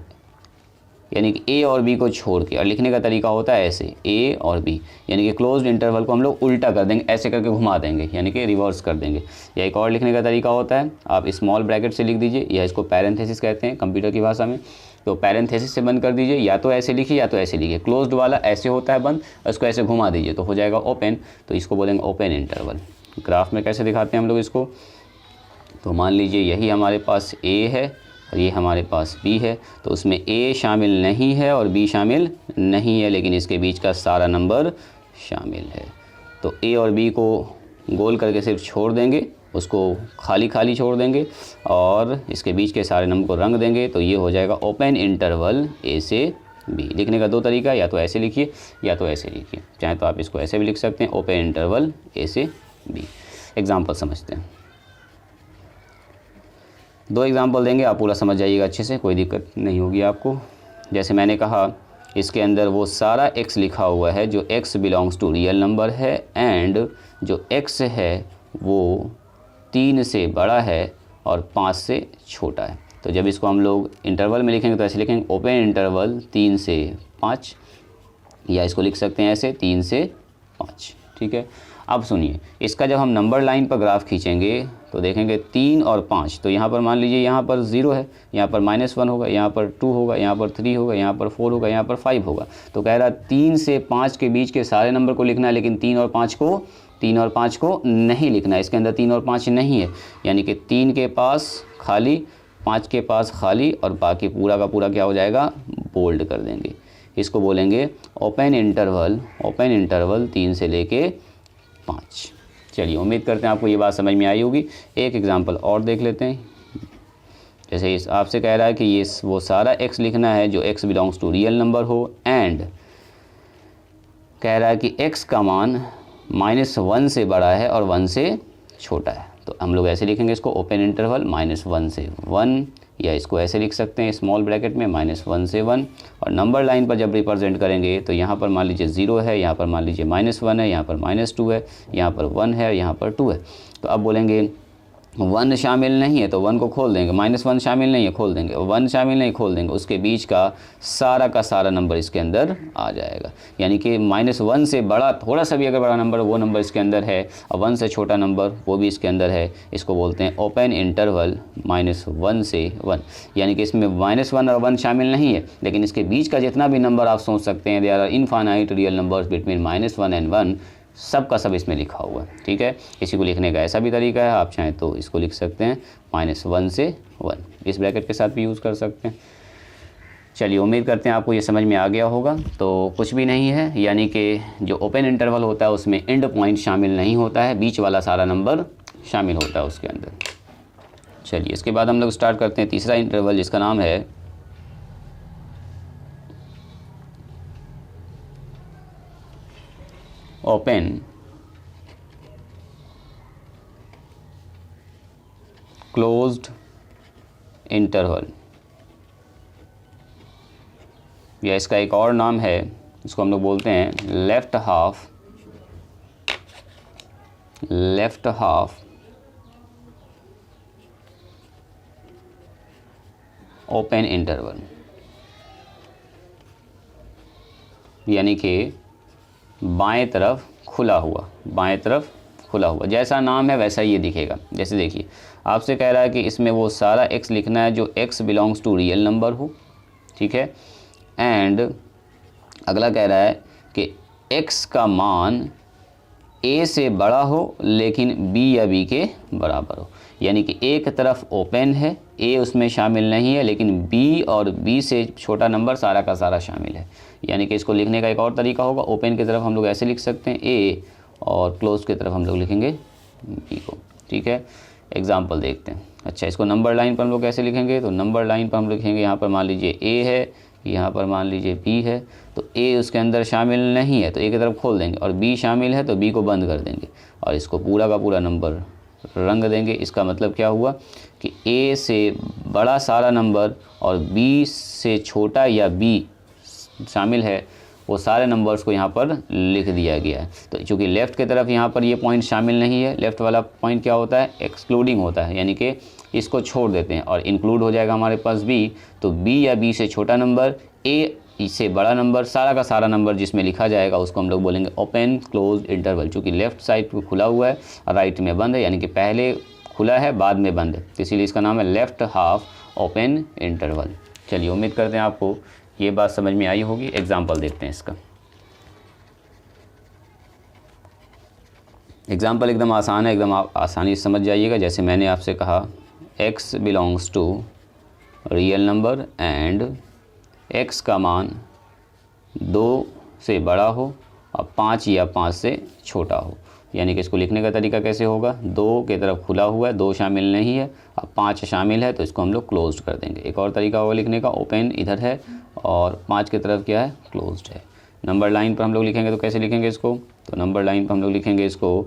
यानी कि a और b को छोड़ के। और लिखने का तरीका होता है ऐसे, a और b, यानी कि क्लोज्ड इंटरवल को हम लोग उल्टा कर देंगे, ऐसे करके घुमा देंगे, यानी कि रिवर्स कर देंगे। या एक और लिखने का तरीका होता है, आप स्मॉल ब्रैकेट से लिख दीजिए, या इसको पैरेंथेसिस कहते हैं कंप्यूटर की भाषा में। तो पैरेंथेसिस से बंद कर दीजिए, या तो ऐसे लिखिए या तो ऐसे लिखिए। क्लोज्ड वाला ऐसे होता है बंद, उसको ऐसे घुमा दीजिए तो हो जाएगा ओपन। तो इसको बोलेंगे ओपन इंटरवल। ग्राफ में कैसे दिखाते हैं हम लोग इसको, तो मान लीजिए यही हमारे पास a है और ये हमारे पास b है, तो उसमें a शामिल नहीं है और b शामिल नहीं है, लेकिन इसके बीच का सारा नंबर शामिल है। तो a और b को गोल करके सिर्फ छोड़ देंगे, उसको खाली खाली छोड़ देंगे, और इसके बीच के सारे नंबर को रंग देंगे, तो ये हो जाएगा ओपन इंटरवल a से b। लिखने का दो तरीका, या तो ऐसे लिखिए या तो ऐसे लिखिए, चाहे तो आप इसको ऐसे भी लिख सकते हैं, ओपन इंटरवल a से b। एग्जाम्पल समझते हैं, 2 एग्जाम्पल देंगे, आप पूरा समझ जाइएगा अच्छे से, कोई दिक्कत नहीं होगी आपको। जैसे मैंने कहा, इसके अंदर वो सारा x लिखा हुआ है जो x belongs to real number है, एंड जो x है वो 3 से बड़ा है और 5 से छोटा है। तो जब इसको हम लोग इंटरवल में लिखेंगे तो ऐसे लिखेंगे, ओपन इंटरवल 3 से 5, या इसको लिख सकते हैं ऐसे 3 से 5। ठीक है, अब सुनिए, इसका जब हम नंबर लाइन पर ग्राफ खींचेंगे तो देखेंगे 3 और 5, तो यहाँ पर मान लीजिए यहाँ पर 0 है, यहाँ पर -1 होगा, यहाँ पर 2 होगा, यहाँ पर 3 होगा, यहाँ पर 4 होगा, यहाँ पर 5 होगा। तो कह रहा 3 से 5 के बीच के सारे नंबर को लिखना है, लेकिन 3 और 5 को नहीं लिखना है। इसके अंदर 3 और 5 नहीं है, यानी कि 3 के पास खाली, 5 के पास खाली, और बाकी पूरा का पूरा क्या हो जाएगा, बोल्ड कर देंगे। इसको बोलेंगे ओपन इंटरवल 3 से लेके 5। चलिए, उम्मीद करते हैं आपको ये बात समझ में आई होगी। एक एग्जांपल और देख लेते हैं। जैसे इस आपसे कह रहा है कि ये वो सारा x लिखना है जो x belongs to real number हो, एंड कह रहा है कि x का मान -1 से बड़ा है और 1 से छोटा है। तो हम लोग ऐसे लिखेंगे इसको, ओपन इंटरवल -1 से 1, या इसको ऐसे लिख सकते हैं स्मॉल ब्रैकेट में -1 से 1। और नंबर लाइन पर जब रिप्रेजेंट करेंगे तो यहाँ पर मान लीजिए 0 है, यहाँ पर मान लीजिए -1 है, यहाँ पर -2 है, यहाँ पर 1 है, यहाँ पर 2 है। तो अब बोलेंगे 1 शामिल नहीं है तो 1 को खोल देंगे, -1 शामिल नहीं है खोल देंगे, 1 शामिल नहीं खोल देंगे, उसके बीच का सारा नंबर इसके अंदर आ जाएगा। यानी कि -1 से बड़ा थोड़ा सा भी अगर बड़ा नंबर वो नंबर इसके अंदर है, और 1 से छोटा नंबर वो भी इसके अंदर है। इसको बोलते हैं ओपन इंटरवल -1 से 1, यानी कि इसमें -1 और 1 शामिल नहीं है, लेकिन इसके बीच का जितना भी नंबर आप सोच सकते हैं, there are infinite real numbers between -1 and 1, सब का सब इसमें लिखा हुआ है। ठीक है, इसी को लिखने का ऐसा भी तरीका है, आप चाहें तो इसको लिख सकते हैं -1 से 1, इस ब्रैकेट के साथ भी यूज़ कर सकते हैं। चलिए, उम्मीद करते हैं आपको ये समझ में आ गया होगा। तो कुछ भी नहीं है, यानी कि जो ओपन इंटरवल होता है उसमें एंड पॉइंट शामिल नहीं होता है, बीच वाला सारा नंबर शामिल होता है उसके अंदर। चलिए, इसके बाद हम लोग स्टार्ट करते हैं तीसरा इंटरवल, जिसका नाम है ओपन क्लोज्ड इंटरवल, या इसका एक और नाम है, इसको हम लोग बोलते हैं लेफ्ट हाफ ओपन इंटरवल, यानी कि बाएं तरफ खुला हुआ। जैसा नाम है वैसा ये दिखेगा। जैसे देखिए, आपसे कह रहा है कि इसमें वो सारा x लिखना है जो x belongs to real number हो। ठीक है, एंड अगला कह रहा है कि x का मान a से बड़ा हो लेकिन b या b के बराबर हो। यानी कि एक तरफ ओपन है, ए उसमें शामिल नहीं है, लेकिन बी और बी से छोटा नंबर सारा का सारा शामिल है। यानी कि इसको लिखने का एक और तरीका होगा, ओपन की तरफ हम लोग ऐसे लिख सकते हैं ए, और क्लोज की तरफ हम लोग लिखेंगे बी को। ठीक है, एग्जाम्पल देखते हैं। अच्छा, इसको नंबर लाइन पर हम लोग कैसे लिखेंगे, तो नंबर लाइन पर हम लोग लिखेंगे, यहाँ पर मान लीजिए ए है, यहाँ पर मान लीजिए बी है, तो ए उसके अंदर शामिल नहीं है तो ए की तरफ खोल देंगे, और बी शामिल है तो बी को बंद कर देंगे, और इसको पूरा का पूरा नंबर रंग देंगे। इसका मतलब क्या हुआ कि ए से बड़ा सारा नंबर और बी से छोटा या बी शामिल है वो सारे नंबर्स को यहाँ पर लिख दिया गया है। तो चूँकि लेफ़्ट की तरफ यहाँ पर ये पॉइंट शामिल नहीं है, लेफ़्ट वाला पॉइंट क्या होता है, एक्सक्लूडिंग होता है, यानी कि इसको छोड़ देते हैं, और इंक्लूड हो जाएगा हमारे पास बी। तो बी या बी से छोटा नंबर, ए से बड़ा नंबर, सारा का सारा नंबर जिसमें लिखा जाएगा उसको हम लोग बोलेंगे ओपन क्लोज इंटरवल। चूँकि लेफ़्ट साइड पर खुला हुआ है और राइट में बंद है, यानी कि पहले खुला है बाद में बंद है, तो इसीलिए इसका नाम है लेफ़्ट हाफ ओपन इंटरवल। चलिए, उम्मीद करते हैं आपको ये बात समझ में आई होगी। एग्जाम्पल देखते हैं इसका। एग्जाम्पल एकदम आसान है, एकदम आप आसानी से समझ जाइएगा। जैसे मैंने आपसे कहा x belongs to real number and x का मान 2 से बड़ा हो और 5 या 5 से छोटा हो, यानी कि इसको लिखने का तरीका कैसे होगा, 2 की तरफ खुला हुआ है, 2 शामिल नहीं है, अब 5 शामिल है तो इसको हम लोग क्लोज्ड कर देंगे। एक और तरीका होगा लिखने का, ओपन इधर है और 5 की तरफ क्या है, क्लोज्ड है। नंबर लाइन पर हम लोग लिखेंगे तो कैसे लिखेंगे इसको, तो नंबर लाइन पर हम लोग लिखेंगे इसको,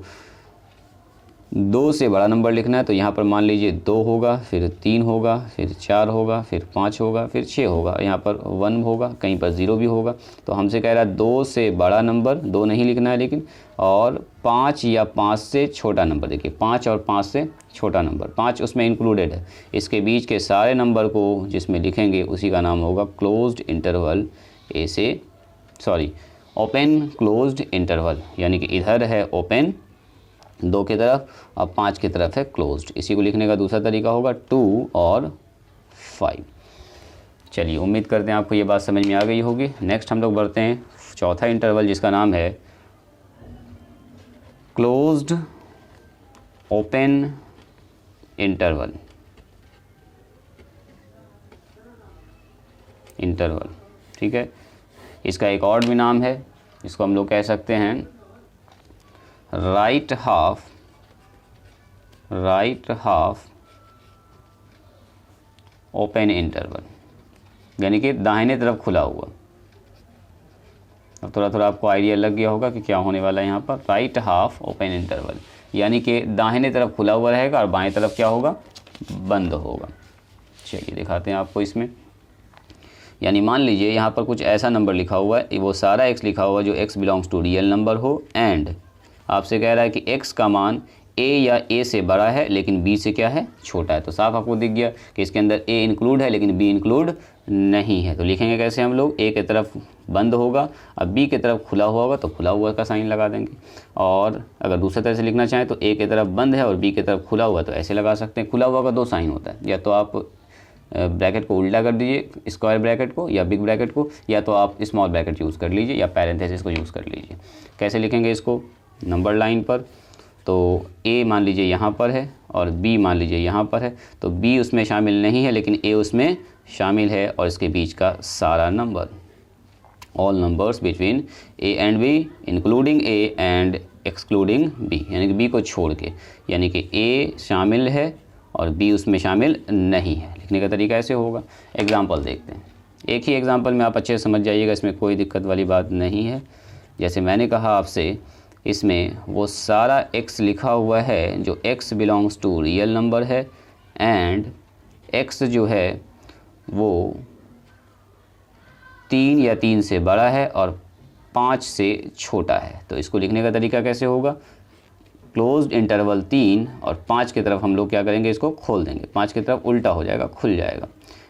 2 से बड़ा नंबर लिखना है तो यहाँ पर मान लीजिए 2 होगा, फिर 3 होगा, फिर 4 होगा, फिर 5 होगा, फिर 6 होगा, यहाँ पर 1 होगा, कहीं पर 0 भी होगा। तो हमसे कह रहा है 2 से बड़ा नंबर, 2 नहीं लिखना है लेकिन, और 5 या 5 से छोटा नंबर। देखिए 5 और 5 से छोटा नंबर, 5 उसमें इंक्लूडेड है। इसके बीच के सारे नंबर को जिसमें लिखेंगे उसी का नाम होगा क्लोज्ड इंटरवल, ए से ओपन क्लोज्ड इंटरवल, यानी कि इधर है ओपन 2 की तरफ और 5 की तरफ है क्लोज्ड। इसी को लिखने का दूसरा तरीका होगा 2 और 5। चलिए, उम्मीद करते हैं आपको ये बात समझ में आ गई होगी। नेक्स्ट हम लोग बढ़ते हैं चौथा इंटरवल, जिसका नाम है क्लोज्ड ओपन इंटरवल। ठीक है, इसका एक और भी नाम है, इसको हम लोग कह सकते हैं राइट हाफ ओपन इंटरवल, यानी कि दाहिने तरफ खुला हुआ। अब थोड़ा थोड़ा आपको आइडिया लग गया होगा कि क्या होने वाला है यहाँ पर। राइट हाफ ओपन इंटरवल यानी कि दाहिने तरफ खुला हुआ रहेगा और बाएं तरफ क्या होगा, बंद होगा। चलिए दिखाते हैं आपको इसमें। यानी मान लीजिए यहाँ पर कुछ ऐसा नंबर लिखा हुआ है, वो सारा x लिखा हुआ है जो x belongs to real number हो, एंड आपसे कह रहा है कि x का मान a या a से बड़ा है लेकिन b से क्या है, छोटा है। तो साफ आपको दिख गया कि इसके अंदर a इंक्लूड है लेकिन b इंक्लूड नहीं है। तो लिखेंगे कैसे हम लोग, a की तरफ बंद होगा, अब b की तरफ खुला हुआ होगा तो खुला हुआ का साइन लगा देंगे। और अगर दूसरे तरह से लिखना चाहें तो a की तरफ बंद है और b की तरफ खुला हुआ, तो ऐसे लगा सकते हैं। खुला हुआ का 2 साइन होता है, या तो आप ब्रैकेट को उल्टा कर दीजिए, स्क्वायर ब्रैकेट को या बिग ब्रैकेट को, या तो आप स्मॉल ब्रैकेट यूज़ कर लीजिए या पैरेंथेसिस को यूज़ कर लीजिए। कैसे लिखेंगे इसको, नंबर लाइन पर तो a मान लीजिए यहाँ पर है और b मान लीजिए यहाँ पर है, तो b उसमें शामिल नहीं है लेकिन a उसमें शामिल है, और इसके बीच का सारा number, all numbers between a and b including a and excluding b, यानी कि b को छोड़ के, यानी कि a शामिल है और b उसमें शामिल नहीं है। लिखने का तरीका ऐसे होगा। एग्जाम्पल देखते हैं, एक ही एग्जाम्पल में आप अच्छे से समझ जाइएगा, इसमें कोई दिक्कत वाली बात नहीं है। जैसे मैंने कहा आपसे, इसमें वो सारा x लिखा हुआ है जो x belongs to real number है, एंड x जो है वो 3 या 3 से बड़ा है और 5 से छोटा है। तो इसको लिखने का तरीका कैसे होगा, क्लोज्ड इंटरवल 3 और 5 की तरफ हम लोग क्या करेंगे, इसको खोल देंगे, 5 की तरफ उल्टा हो जाएगा, खुल जाएगा।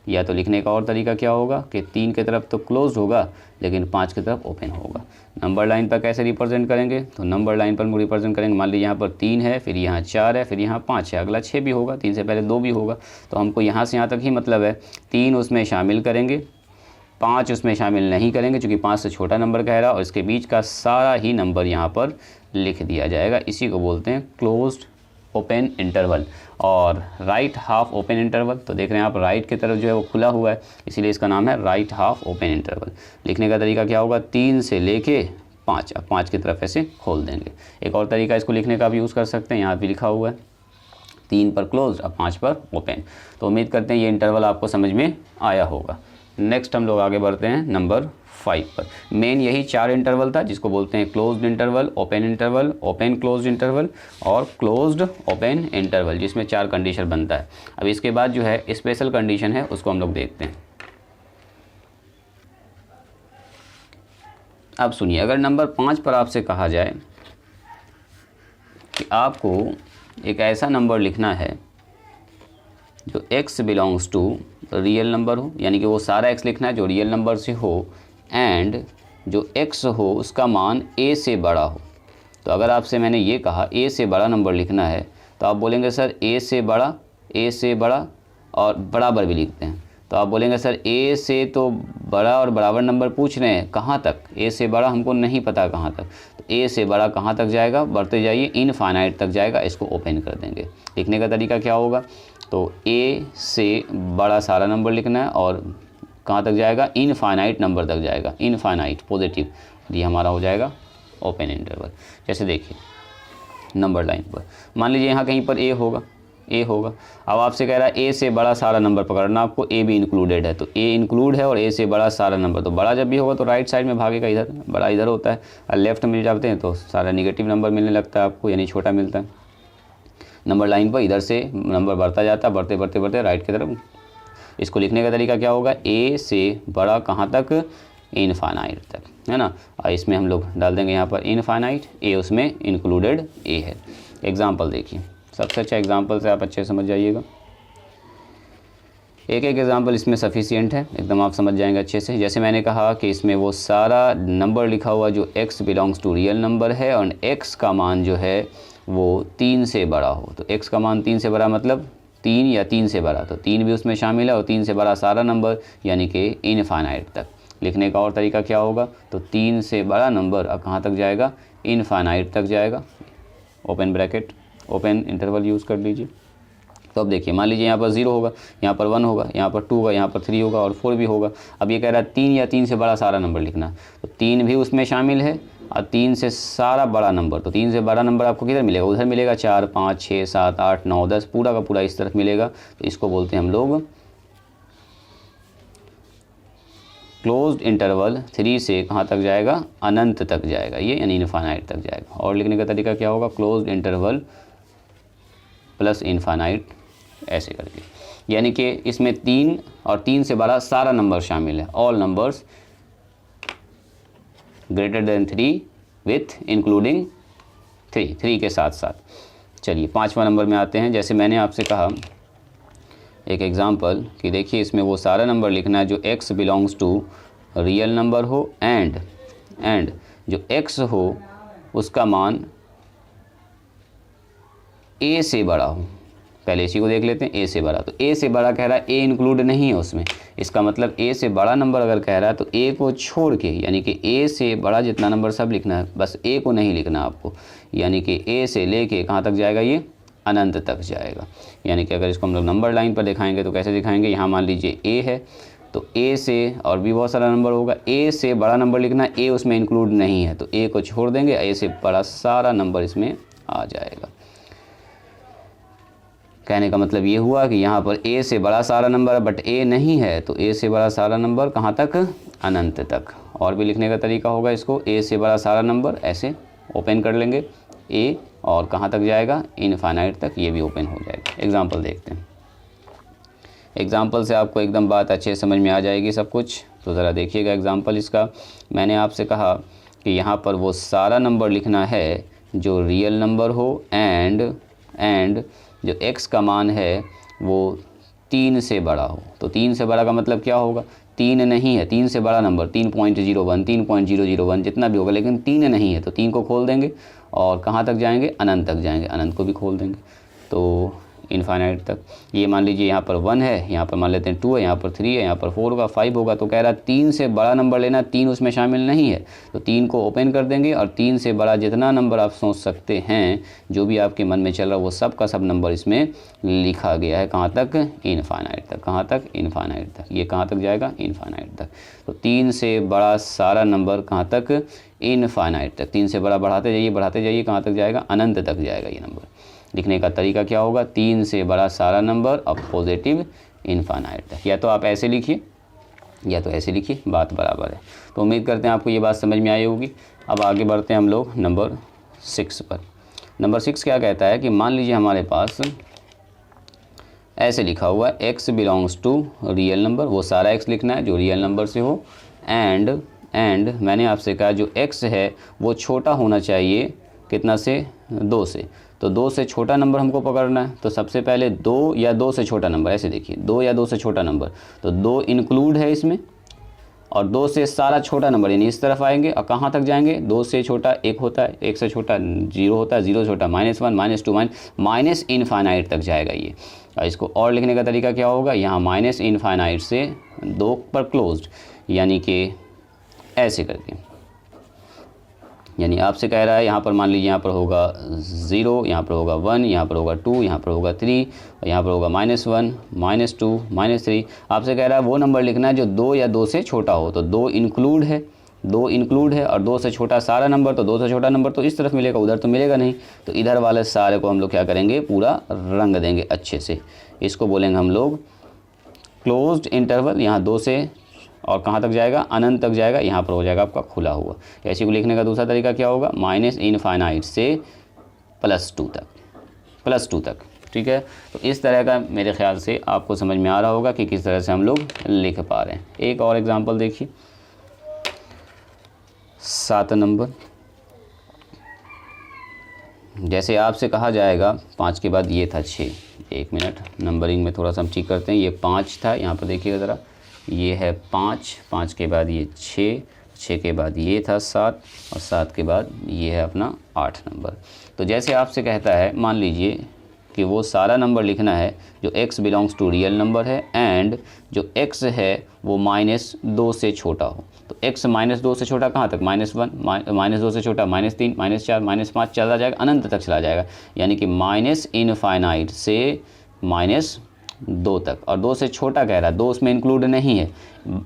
या तो लिखने का और तरीका क्या होगा कि 3 की तरफ तो क्लोज होगा लेकिन 5 की तरफ ओपन होगा। नंबर लाइन पर कैसे रिप्रेजेंट करेंगे, तो नंबर लाइन पर हम रिप्रेजेंट करेंगे, मान लीजिए यहाँ पर 3 है, फिर यहाँ 4 है, फिर यहाँ 5 है, अगला 6 भी होगा, 3 से पहले 2 भी होगा। तो हमको यहाँ से यहाँ तक ही मतलब है, 3 उसमें शामिल करेंगे, 5 उसमें शामिल नहीं करेंगे क्योंकि 5 से छोटा नंबर कह रहा है, और इसके बीच का सारा ही नंबर यहाँ पर लिख दिया जाएगा। इसी को बोलते हैं क्लोज्ड ओपन इंटरवल और राइट हाफ ओपन इंटरवल। तो देख रहे हैं आप राइट की तरफ जो है वो खुला हुआ है, इसीलिए इसका नाम है राइट हाफ ओपन इंटरवल। लिखने का तरीका क्या होगा, 3 से लेके 5, अब 5 की तरफ ऐसे खोल देंगे। एक और तरीका इसको लिखने का भी यूज़ कर सकते हैं, यहाँ भी लिखा हुआ है 3 पर क्लोज, अब 5 पर ओपन। तो उम्मीद करते हैं ये इंटरवल आपको समझ में आया होगा। नेक्स्ट हम लोग आगे बढ़ते हैं नंबर 5 पर। मेन यही 4 इंटरवल था जिसको बोलते हैं closed interval, open closed interval और क्लोज्ड ओपन इंटरवल, जिसमें 4 कंडीशन बनता है। अब इसके बाद जो है स्पेशल कंडीशन है उसको हम लोग देखते हैं। अब सुनिए, अगर नंबर 5 पर आपसे कहा जाए कि आपको एक ऐसा नंबर लिखना है जो x belongs to real number हो, यानी कि वो सारा x लिखना है जो रियल नंबर से हो, एंड जो x हो उसका मान a से बड़ा हो। तो अगर आपसे मैंने ये कहा a से बड़ा नंबर लिखना है, तो आप बोलेंगे सर a से बड़ा और बराबर भी लिखते हैं। तो आप बोलेंगे सर a से तो बड़ा और बराबर नंबर पूछ रहे हैं, कहाँ तक? a से बड़ा हमको नहीं पता कहाँ तक, तो a से बड़ा कहाँ तक जाएगा, बढ़ते जाइए इनफाइनाइट तक जाएगा, इसको ओपन कर देंगे। लिखने का तरीका क्या होगा, तो a से बड़ा सारा नंबर लिखना है और कहाँ तक जाएगा, इनफाइनाइट नंबर तक जाएगा, इनफाइनाइट पॉजिटिव, ये हमारा हो जाएगा ओपन इंटरवल। जैसे देखिए नंबर लाइन पर मान लीजिए यहाँ कहीं पर a होगा। अब आपसे कह रहा है a से बड़ा सारा नंबर पकड़ना, आपको a भी इंक्लूडेड है, तो a इंक्लूड है और a से बड़ा सारा नंबर, तो बड़ा जब भी होगा तो राइट साइड में भागेगा, इधर बड़ा इधर होता है, और लेफ्ट में जाते हैं तो सारा निगेटिव नंबर मिलने लगता है आपको, यानी छोटा मिलता है। नंबर लाइन पर इधर से नंबर बढ़ता जाता है, बढ़ते बढ़ते बढ़ते राइट की तरफ। इसको लिखने का तरीका क्या होगा, a से बड़ा कहाँ तक, इनफाइनाइट तक, है ना। और इसमें हम लोग डाल देंगे यहाँ पर इनफाइनाइट, a उसमें इंक्लूडेड a है। एग्जाम्पल देखिए, सबसे अच्छा एग्जाम्पल से आप अच्छे समझ जाइएगा। एक एग्जाम्पल इसमें सफिशिएंट है, एकदम आप समझ जाएंगे अच्छे से। जैसे मैंने कहा कि इसमें वो सारा नंबर लिखा हुआ जो x belongs to real number है और x का मान जो है वो 3 से बड़ा हो। तो x का मान 3 से बड़ा मतलब 3 या 3 से बड़ा, तो 3 भी उसमें शामिल है और 3 से बड़ा सारा नंबर, यानी कि इनफाइनाइट तक। लिखने का और तरीका क्या होगा, तो 3 से बड़ा नंबर अब कहाँ तक जाएगा, इनफाइनाइट तक जाएगा, open bracket open interval use कर लीजिए। तो अब देखिए मान लीजिए यहाँ पर 0 होगा, यहाँ पर 1 होगा, यहाँ पर 2 होगा, यहाँ पर 3 होगा और 4 भी होगा। अब ये कह रहा है 3 या 3 से बड़ा सारा नंबर लिखना, तो 3 भी उसमें शामिल है और 3 से सारा बड़ा नंबर, तो 3 से बड़ा नंबर आपको किधर मिलेगा, उधर मिलेगा, 4 5 6 7 8 9 10 पूरा का पूरा इस तरफ मिलेगा। तो इसको बोलते हैं हम लोग क्लोज्ड इंटरवल। 3 से कहाँ तक जाएगा, अनंत तक जाएगा ये, यानी इनफाइनाइट तक जाएगा। और लिखने का तरीका क्या होगा, क्लोज्ड इंटरवल प्लस इनफाइनाइट, ऐसे करके, यानी कि इसमें 3 और 3 से बड़ा सारा नंबर शामिल है, all numbers greater than 3 with including 3 के साथ साथ। चलिए 5वां नंबर में आते हैं। जैसे मैंने आपसे कहा एक एग्जांपल कि देखिए इसमें वो सारा नंबर लिखना है जो x belongs to real number हो एंड जो x हो उसका मान a से बड़ा हो। पहले इसी को देख लेते हैं, a से बड़ा, तो a से बड़ा कह रहा है, a इंक्लूड नहीं है उसमें, इसका मतलब a से बड़ा नंबर अगर कह रहा है तो a को छोड़ के, यानी कि a से बड़ा जितना नंबर सब लिखना है, बस a को नहीं लिखना आपको, यानी कि a से लेके कहाँ तक जाएगा, ये अनंत तक जाएगा। यानी कि अगर इसको हम लोग नंबर लाइन पर दिखाएंगे तो कैसे दिखाएंगे, यहाँ मान लीजिए a है, तो a से और भी बहुत सारा नंबर होगा, a से बड़ा नंबर लिखना, a उसमें इंक्लूड नहीं है, तो a को छोड़ देंगे, a से बड़ा सारा नंबर इसमें आ जाएगा। कहने का मतलब ये हुआ कि यहाँ पर a से बड़ा सारा नंबर है बट a नहीं है, तो a से बड़ा सारा नंबर कहाँ तक, अनंत तक। और भी लिखने का तरीका होगा इसको, a से बड़ा सारा नंबर ऐसे ओपन कर लेंगे a और कहाँ तक जाएगा, इनफाइनाइट तक, ये भी ओपन हो जाएगा। एग्जांपल देखते हैं, एग्जांपल से आपको एकदम बात अच्छे समझ में आ जाएगी सब कुछ। तो ज़रा देखिएगा एग्जांपल इसका। मैंने आपसे कहा कि यहाँ पर वो सारा नंबर लिखना है जो रियल नंबर हो एंड जो x का मान है वो 3 से बड़ा हो। तो 3 से बड़ा का मतलब क्या होगा, 3 नहीं है, 3 से बड़ा नंबर 3.01 3.001 जितना भी होगा, लेकिन 3 नहीं है, तो 3 को खोल देंगे और कहाँ तक जाएंगे, अनंत तक जाएंगे, अनंत को भी खोल देंगे। तो इनफाइनाइट तक। ये मान लीजिए यहाँ पर 1 है, यहाँ पर मान लेते हैं 2 है, यहाँ पर 3 है, यहाँ पर 4 होगा, 5 होगा। तो कह रहा 3 से बड़ा नंबर लेना, 3 उसमें शामिल नहीं है, तो 3 को ओपन कर देंगे और 3 से बड़ा जितना नंबर आप सोच सकते हैं, जो भी आपके मन में चल रहा है, वो सब का सब नंबर इसमें लिखा गया है। कहाँ तक? इनफाइनाइट तक। कहाँ तक? इनफाइनाइट तक। ये कहाँ तक जाएगा? इनफाइनाइट तक। तो 3 से बड़ा सारा नंबर कहाँ तक? इनफाइनाइट तक। 3 से बड़ा बढ़ाते जाइए, कहाँ तक जाएगा? अनंत तक जाएगा ये नंबर। लिखने का तरीका क्या होगा? 3 से बड़ा सारा नंबर अब पॉजिटिव इनफाइनाइट तक। या तो आप ऐसे लिखिए या तो ऐसे लिखिए, बात बराबर है। तो उम्मीद करते हैं आपको ये बात समझ में आई होगी। अब आगे बढ़ते हैं हम लोग नंबर 6 पर। नंबर 6 क्या कहता है कि मान लीजिए हमारे पास ऐसे लिखा हुआ है x belongs to real number, वो सारा x लिखना है जो रियल नंबर से हो, एंड मैंने आपसे कहा जो x है वो छोटा होना चाहिए कितना से? 2 से। तो 2 से छोटा नंबर हमको पकड़ना है। तो सबसे पहले 2 या 2 से छोटा नंबर, ऐसे देखिए 2 या 2 से छोटा नंबर, तो 2 इंक्लूड है इसमें, और 2 से सारा छोटा नंबर यानी इस तरफ आएंगे और कहाँ तक जाएंगे? 2 से छोटा 1 होता है, 1 से छोटा 0 होता है, 0 से छोटा -1, -2, माइनस इनफाइनाइट तक जाएगा ये। और इसको और लिखने का तरीका क्या होगा? यहाँ माइनस इनफाइनाइट से 2 पर क्लोज्ड, यानी कि ऐसे करके, यानी आपसे कह रहा है यहाँ पर मान लीजिए यहाँ पर होगा 0, यहाँ पर होगा 1, यहाँ पर होगा 2, यहाँ पर होगा 3, और यहाँ पर होगा -1, -2, -3। आपसे कह रहा है वो नंबर लिखना है जो 2 या 2 से छोटा हो। तो 2 इंक्लूड है, 2 इंक्लूड है, और 2 से छोटा सारा नंबर, तो 2 से छोटा नंबर तो इस तरफ मिलेगा, उधर तो मिलेगा नहीं। तो इधर वाले सारे को हम लोग क्या करेंगे? पूरा रंग देंगे अच्छे से। इसको बोलेंगे हम लोग क्लोज्ड इंटरवल। यहाँ 2 से और कहाँ तक जाएगा? अनंत तक जाएगा, यहाँ पर हो जाएगा आपका खुला हुआ। ऐसे को लिखने का दूसरा तरीका क्या होगा? माइनस इनफाइनाइट से +2 तक, ठीक है। तो इस तरह का मेरे ख्याल से आपको समझ में आ रहा होगा कि किस तरह से हम लोग लिख पा रहे हैं। एक और एग्जांपल देखिए, 7 नंबर। जैसे आपसे कहा जाएगा 5 के बाद ये था 6, 1 मिनट नंबरिंग में थोड़ा सा हम ठीक करते हैं। ये 5 था, यहाँ पर देखिएगा ज़रा, ये है 5, 5 के बाद ये 6, 6 के बाद ये था 7, और 7 के बाद ये है अपना 8 नंबर। तो जैसे आपसे कहता है, मान लीजिए कि वो सारा नंबर लिखना है जो x belongs to real number है, एंड जो x है वो -2 से छोटा हो। तो x -2 से छोटा कहाँ तक? -1, -2 से छोटा -3, -4, -5 चला जाएगा, अनंत तक चला जाएगा, यानी कि माइनस इनफाइनाइट से -2 तक। और 2 से छोटा कह रहा है, 2 उसमें इंक्लूड नहीं है,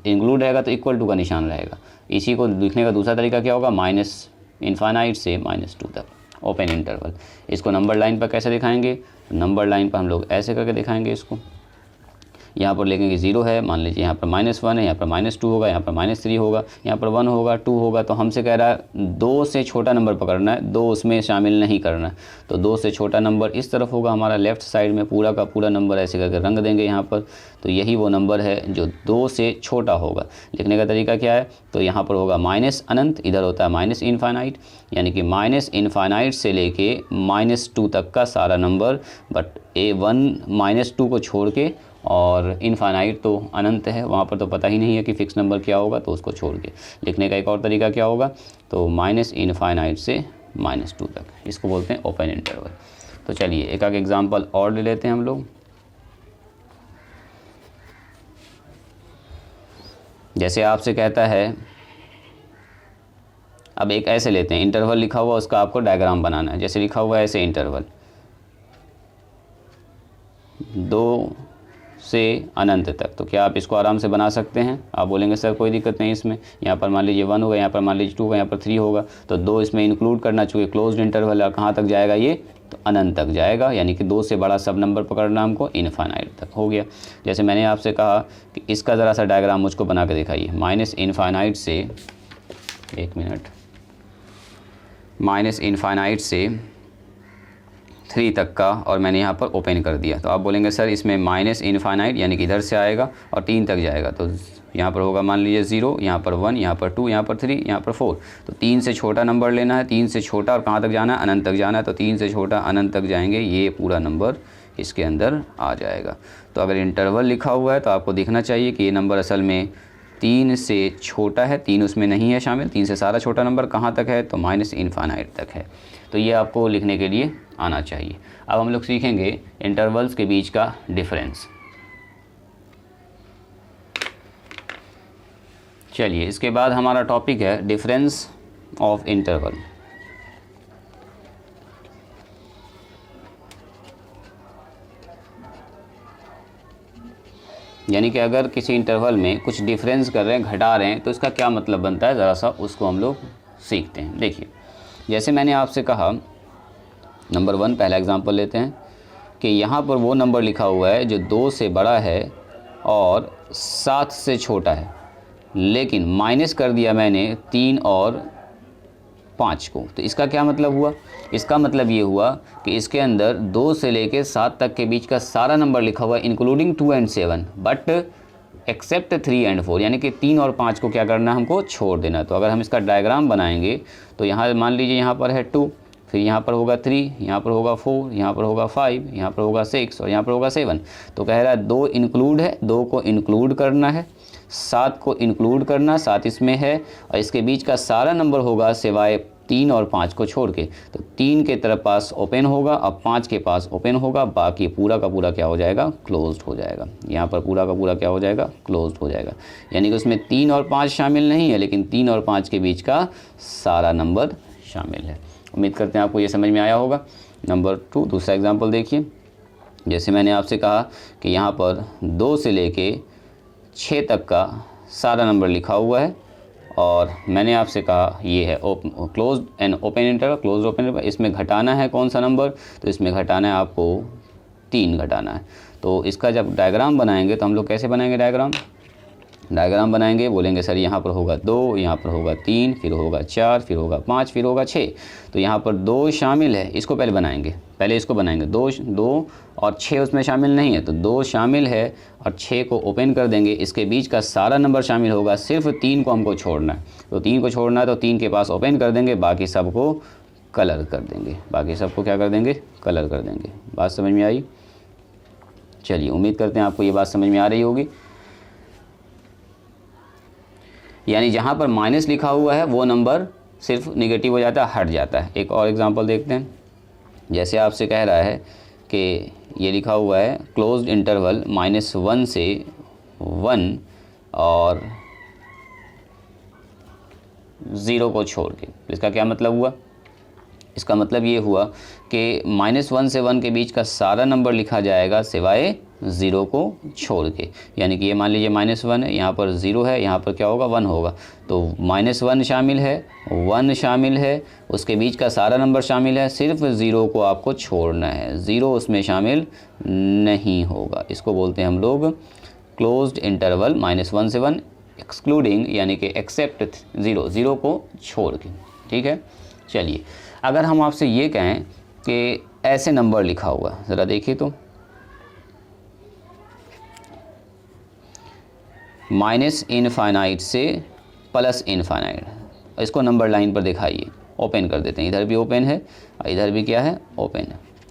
इंक्लूड रहेगा तो इक्वल टू का निशान रहेगा। इसी को लिखने का दूसरा तरीका क्या होगा? माइनस इनफाइनाइट से -2 तक, ओपन इंटरवल। इसको नंबर लाइन पर कैसे दिखाएंगे? नंबर लाइन पर हम लोग ऐसे करके दिखाएंगे इसको। यहाँ पर लिखेंगे 0 है, मान लीजिए यहाँ पर -1 है, यहाँ पर -2 होगा, यहाँ पर -3 होगा, यहाँ पर 1 होगा, 2 होगा। तो हमसे कह रहा है 2 से छोटा नंबर पकड़ना है, 2 उसमें शामिल नहीं करना है। तो 2 से छोटा नंबर इस तरफ होगा हमारा, लेफ़्ट साइड में पूरा का पूरा नंबर ऐसे करके रंग देंगे यहाँ पर। तो यही वो नंबर है जो 2 से छोटा होगा। लिखने का तरीका क्या है? तो यहाँ पर होगा माइनस अनंत, इधर होता है माइनस इनफाइनाइट, यानी कि माइनस इनफाइनाइट से लेके -2 तक का सारा नंबर, बट -1 -2 को छोड़ के, और इनफाइनाइट तो अनंत है, वहाँ पर तो पता ही नहीं है कि फ़िक्स नंबर क्या होगा, तो उसको छोड़ के। लिखने का एक और तरीका क्या होगा? तो माइनस इनफाइनाइट से -2 तक, इसको बोलते हैं ओपन इंटरवल। तो चलिए एक आगे एग्जांपल और ले लेते हैं हम लोग। जैसे आपसे कहता है, अब एक ऐसे लेते हैं, इंटरवल लिखा हुआ, उसका आपको डायग्राम बनाना है। जैसे लिखा हुआ है ऐसे, इंटरवल 2 से अनंत तक। तो क्या आप इसको आराम से बना सकते हैं? आप बोलेंगे सर कोई दिक्कत नहीं इसमें, यहाँ पर मान लीजिए 1 होगा, यहाँ पर मान लीजिए 2 होगा, यहाँ पर 3 होगा, तो 2 इसमें इंक्लूड करना, चूँकि क्लोज्ड इंटरवल है। कहाँ तक जाएगा ये? तो अनंत तक जाएगा, यानी कि 2 से बड़ा सब नंबर पकड़ना हमको, इनफाइनाइट तक हो गया। जैसे मैंने आपसे कहा कि इसका ज़रा सा डायग्राम मुझको बना के दिखाइए। माइनस इनफाइनाइट से, 1 मिनट, माइनस इनफाइनाइट से 3 तक का, और मैंने यहाँ पर ओपन कर दिया। तो आप बोलेंगे सर इसमें माइनस इनफाइनाइट यानी कि इधर से आएगा और 3 तक जाएगा। तो यहाँ पर होगा मान लीजिए 0, यहाँ पर 1, यहाँ पर 2, यहाँ पर 3, यहाँ पर 4। तो 3 से छोटा नंबर लेना है, 3 से छोटा, और कहाँ तक जाना है? अनंत तक जाना है। तो 3 से छोटा अनंत तक जाएंगे, ये पूरा नंबर इसके अंदर आ जाएगा। तो अगर इंटरवल लिखा हुआ है तो आपको दिखना चाहिए कि ये नंबर असल में 3 से छोटा है, 3 उसमें नहीं है शामिल। 3 से सारा छोटा नंबर कहाँ तक है? तो माइनस इनफाइनाइट तक है। तो ये आपको लिखने के लिए आना चाहिए। अब हम लोग सीखेंगे इंटरवल्स के बीच का डिफरेंस। चलिए, इसके बाद हमारा टॉपिक है डिफरेंस ऑफ इंटरवल। यानी कि अगर किसी इंटरवल में कुछ डिफरेंस कर रहे हैं, घटा रहे हैं, तो इसका क्या मतलब बनता है, ज़रा सा उसको हम लोग सीखते हैं। देखिए, जैसे मैंने आपसे कहा, नंबर 1 पहला एग्जांपल लेते हैं कि यहाँ पर वो नंबर लिखा हुआ है जो 2 से बड़ा है और 7 से छोटा है, लेकिन माइनस कर दिया मैंने 3 और 5 को। तो इसका क्या मतलब हुआ? इसका मतलब ये हुआ कि इसके अंदर 2 से लेके 7 तक के बीच का सारा नंबर लिखा हुआ है, including 2 and 7, but except 3 and 4, यानी कि 3 और 5 को क्या करना है, हमको छोड़ देना। तो अगर हम इसका डायग्राम बनाएंगे तो यहाँ मान लीजिए यहाँ पर है 2, फिर यहाँ पर होगा 3, यहाँ पर होगा 4, यहाँ पर होगा 5, यहाँ पर होगा 6 और यहाँ पर होगा 7। तो कह रहा है 2 इंक्लूड है, 2 को इंक्लूड करना है, 7 को इंक्लूड करना, 7 इसमें है, और इसके बीच का सारा नंबर होगा सिवाय 3 और 5 को छोड़ के। तो 3 के तरफ पास ओपन होगा, अब 5 के पास ओपन होगा, बाकी पूरा का पूरा क्या हो जाएगा, क्लोज्ड हो जाएगा। यहाँ पर पूरा का पूरा क्या हो जाएगा, क्लोज्ड हो जाएगा। यानी कि उसमें 3 और 5 शामिल नहीं है, लेकिन 3 और 5 के बीच का सारा नंबर शामिल है। उम्मीद करते हैं आपको ये समझ में आया होगा। नंबर 2 दूसरा एग्जाम्पल देखिए। जैसे मैंने आपसे कहा कि यहाँ पर 2 से लेके 6 तक का सारा नंबर लिखा हुआ है, और मैंने आपसे कहा ये है closed end open interval, closed open interval. इसमें घटाना है कौन सा नंबर, तो इसमें घटाना है आपको 3 घटाना है। तो इसका जब डायग्राम बनाएंगे तो हम लोग कैसे बनाएंगे डायग्राम बनाएंगे, बोलेंगे सर यहाँ पर होगा 2, यहाँ पर होगा 3, फिर होगा 4, फिर होगा 5, फिर होगा 6। तो यहाँ पर 2 शामिल है, इसको पहले बनाएंगे, इसको बनाएंगे। 2 और 6 उसमें शामिल नहीं है, तो 2 शामिल है और 6 को ओपन कर देंगे। इसके बीच का सारा नंबर शामिल होगा, सिर्फ 3 को हमको छोड़ना है। तो 3 को छोड़ना है तो 3 के पास ओपन कर देंगे, बाकी सबको कलर कर देंगे, बाकी सबको क्या कर देंगे, कलर कर देंगे। बात समझ में आई? चलिए, उम्मीद करते हैं आपको ये बात समझ में आ रही होगी। यानी जहाँ पर माइनस लिखा हुआ है वो नंबर सिर्फ निगेटिव हो जाता है, हट जाता है। एक और एग्जांपल देखते हैं। जैसे आपसे कह रहा है कि ये लिखा हुआ है क्लोज्ड इंटरवल -1 से 1 और 0 को छोड़ के। इसका क्या मतलब हुआ? इसका मतलब ये हुआ कि -1 से 1 के बीच का सारा नंबर लिखा जाएगा सिवाय 0 को छोड़ के। यानी कि ये मान लीजिए -1 है, यहाँ पर 0 है, यहाँ पर क्या होगा, 1 होगा। तो -1 शामिल है, 1 शामिल है, उसके बीच का सारा नंबर शामिल है, सिर्फ 0 को आपको छोड़ना है, 0 उसमें शामिल नहीं होगा। इसको बोलते हैं हम लोग क्लोज्ड इंटरवल -1 से 1 एक्सक्लूडिंग, यानी कि एक्सेप्ट 0 को छोड़ के। ठीक है। चलिए, अगर हम आपसे ये कहें कि ऐसे नंबर लिखा हुआ, ज़रा देखिए तो, -इनफाइनाइट से +इनफाइनाइट, इसको नंबर लाइन पर दिखाइए। ओपन कर देते हैं, इधर भी ओपन है और इधर भी क्या है,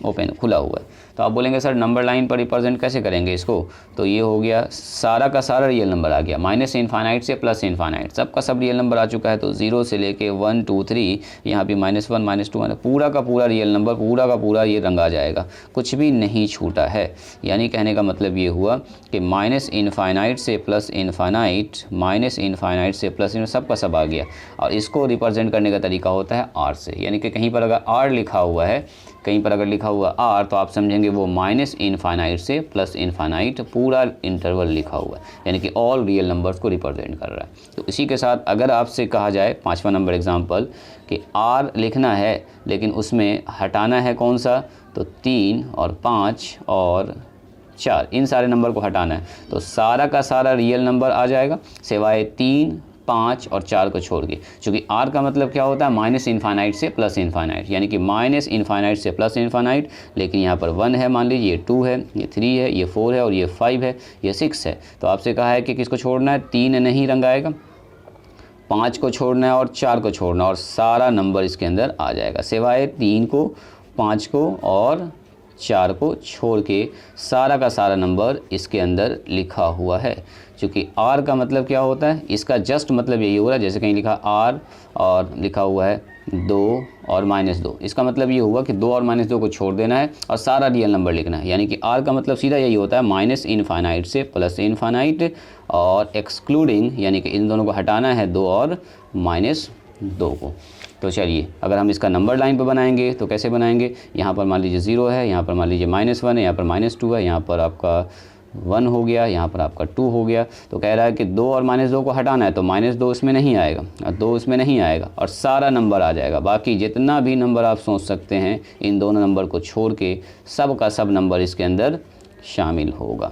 ओपन खुला हुआ है। तो आप बोलेंगे सर नंबर लाइन पर रिप्रेजेंट कैसे करेंगे इसको? तो ये हो गया सारा का सारा रियल नंबर आ गया, -इनफाइनाइट से +इनफाइनाइट, सबका सब रियल नंबर आ चुका है। तो 0 से लेके 1 2 3, यहाँ भी -1 -2 पूरा का पूरा रियल नंबर, पूरा का पूरा ये रंगा जाएगा, कुछ भी नहीं छूटा है। यानी कहने का मतलब ये हुआ कि -इनफाइनाइट से +इनफाइनाइट, -इनफाइनाइट से +इनफाइनाइट, सबका सब आ गया। और इसको रिप्रेजेंट करने का तरीका होता है R से। यानी कि कहीं पर अगर R लिखा हुआ है, कहीं पर अगर लिखा हुआ R, तो आप समझेंगे वो -इनफाइनाइट से +इनफाइनाइट पूरा इंटरवल लिखा हुआ है, यानी कि ऑल रियल नंबर्स को रिप्रेजेंट कर रहा है। तो इसी के साथ अगर आपसे कहा जाए 5वां नंबर एग्जांपल कि R लिखना है लेकिन उसमें हटाना है कौन सा, तो 3 और 5 और 4, इन सारे नंबर को हटाना है। तो सारा का सारा रियल नंबर आ जाएगा सिवाय 3, 5 और 4 को छोड़ के। चूँकि R का मतलब क्या होता है, -इनफाइनाइट से +इनफाइनाइट, यानी कि -इनफाइनाइट से +इनफाइनाइट। लेकिन यहाँ पर 1 है, मान लीजिए, ये 2 है, ये 3 है, ये 4 है और ये 5 है, ये 6 है। तो आपसे कहा है कि किसको छोड़ना है, 3 नहीं रंगाएगा, 5 को छोड़ना है और 4 को छोड़ना, और सारा नंबर इसके अंदर आ जाएगा सिवाय 3 को, 5 को और 4 को छोड़ के सारा का सारा नंबर इसके अंदर लिखा हुआ है। क्योंकि R का मतलब क्या होता है, इसका जस्ट मतलब यही हो रहा है, जैसे कहीं लिखा R और लिखा हुआ है 2 और -2, इसका मतलब ये हुआ कि 2 और -2 को छोड़ देना है और सारा रियल नंबर लिखना है। यानी कि R का मतलब सीधा यही होता है, माइनस इनफाइनाइट से प्लस इनफाइनाइट और एक्सक्लूडिंग, यानी कि इन दोनों को हटाना है 2 और -2 को। तो चलिए अगर हम इसका नंबर लाइन पे बनाएंगे तो कैसे बनाएंगे, यहाँ पर मान लीजिए 0 है, यहाँ पर मान लीजिए -1 है, यहाँ पर -2 है, यहाँ पर आपका 1 हो गया, यहाँ पर आपका 2 हो गया। तो कह रहा है कि 2 और -2 को हटाना है, तो -2 इसमें नहीं आएगा और 2 इसमें नहीं आएगा और सारा नंबर आ जाएगा। बाकी जितना भी नंबर आप सोच सकते हैं इन दोनों नंबर को छोड़ के सब का सब नंबर इसके अंदर शामिल होगा।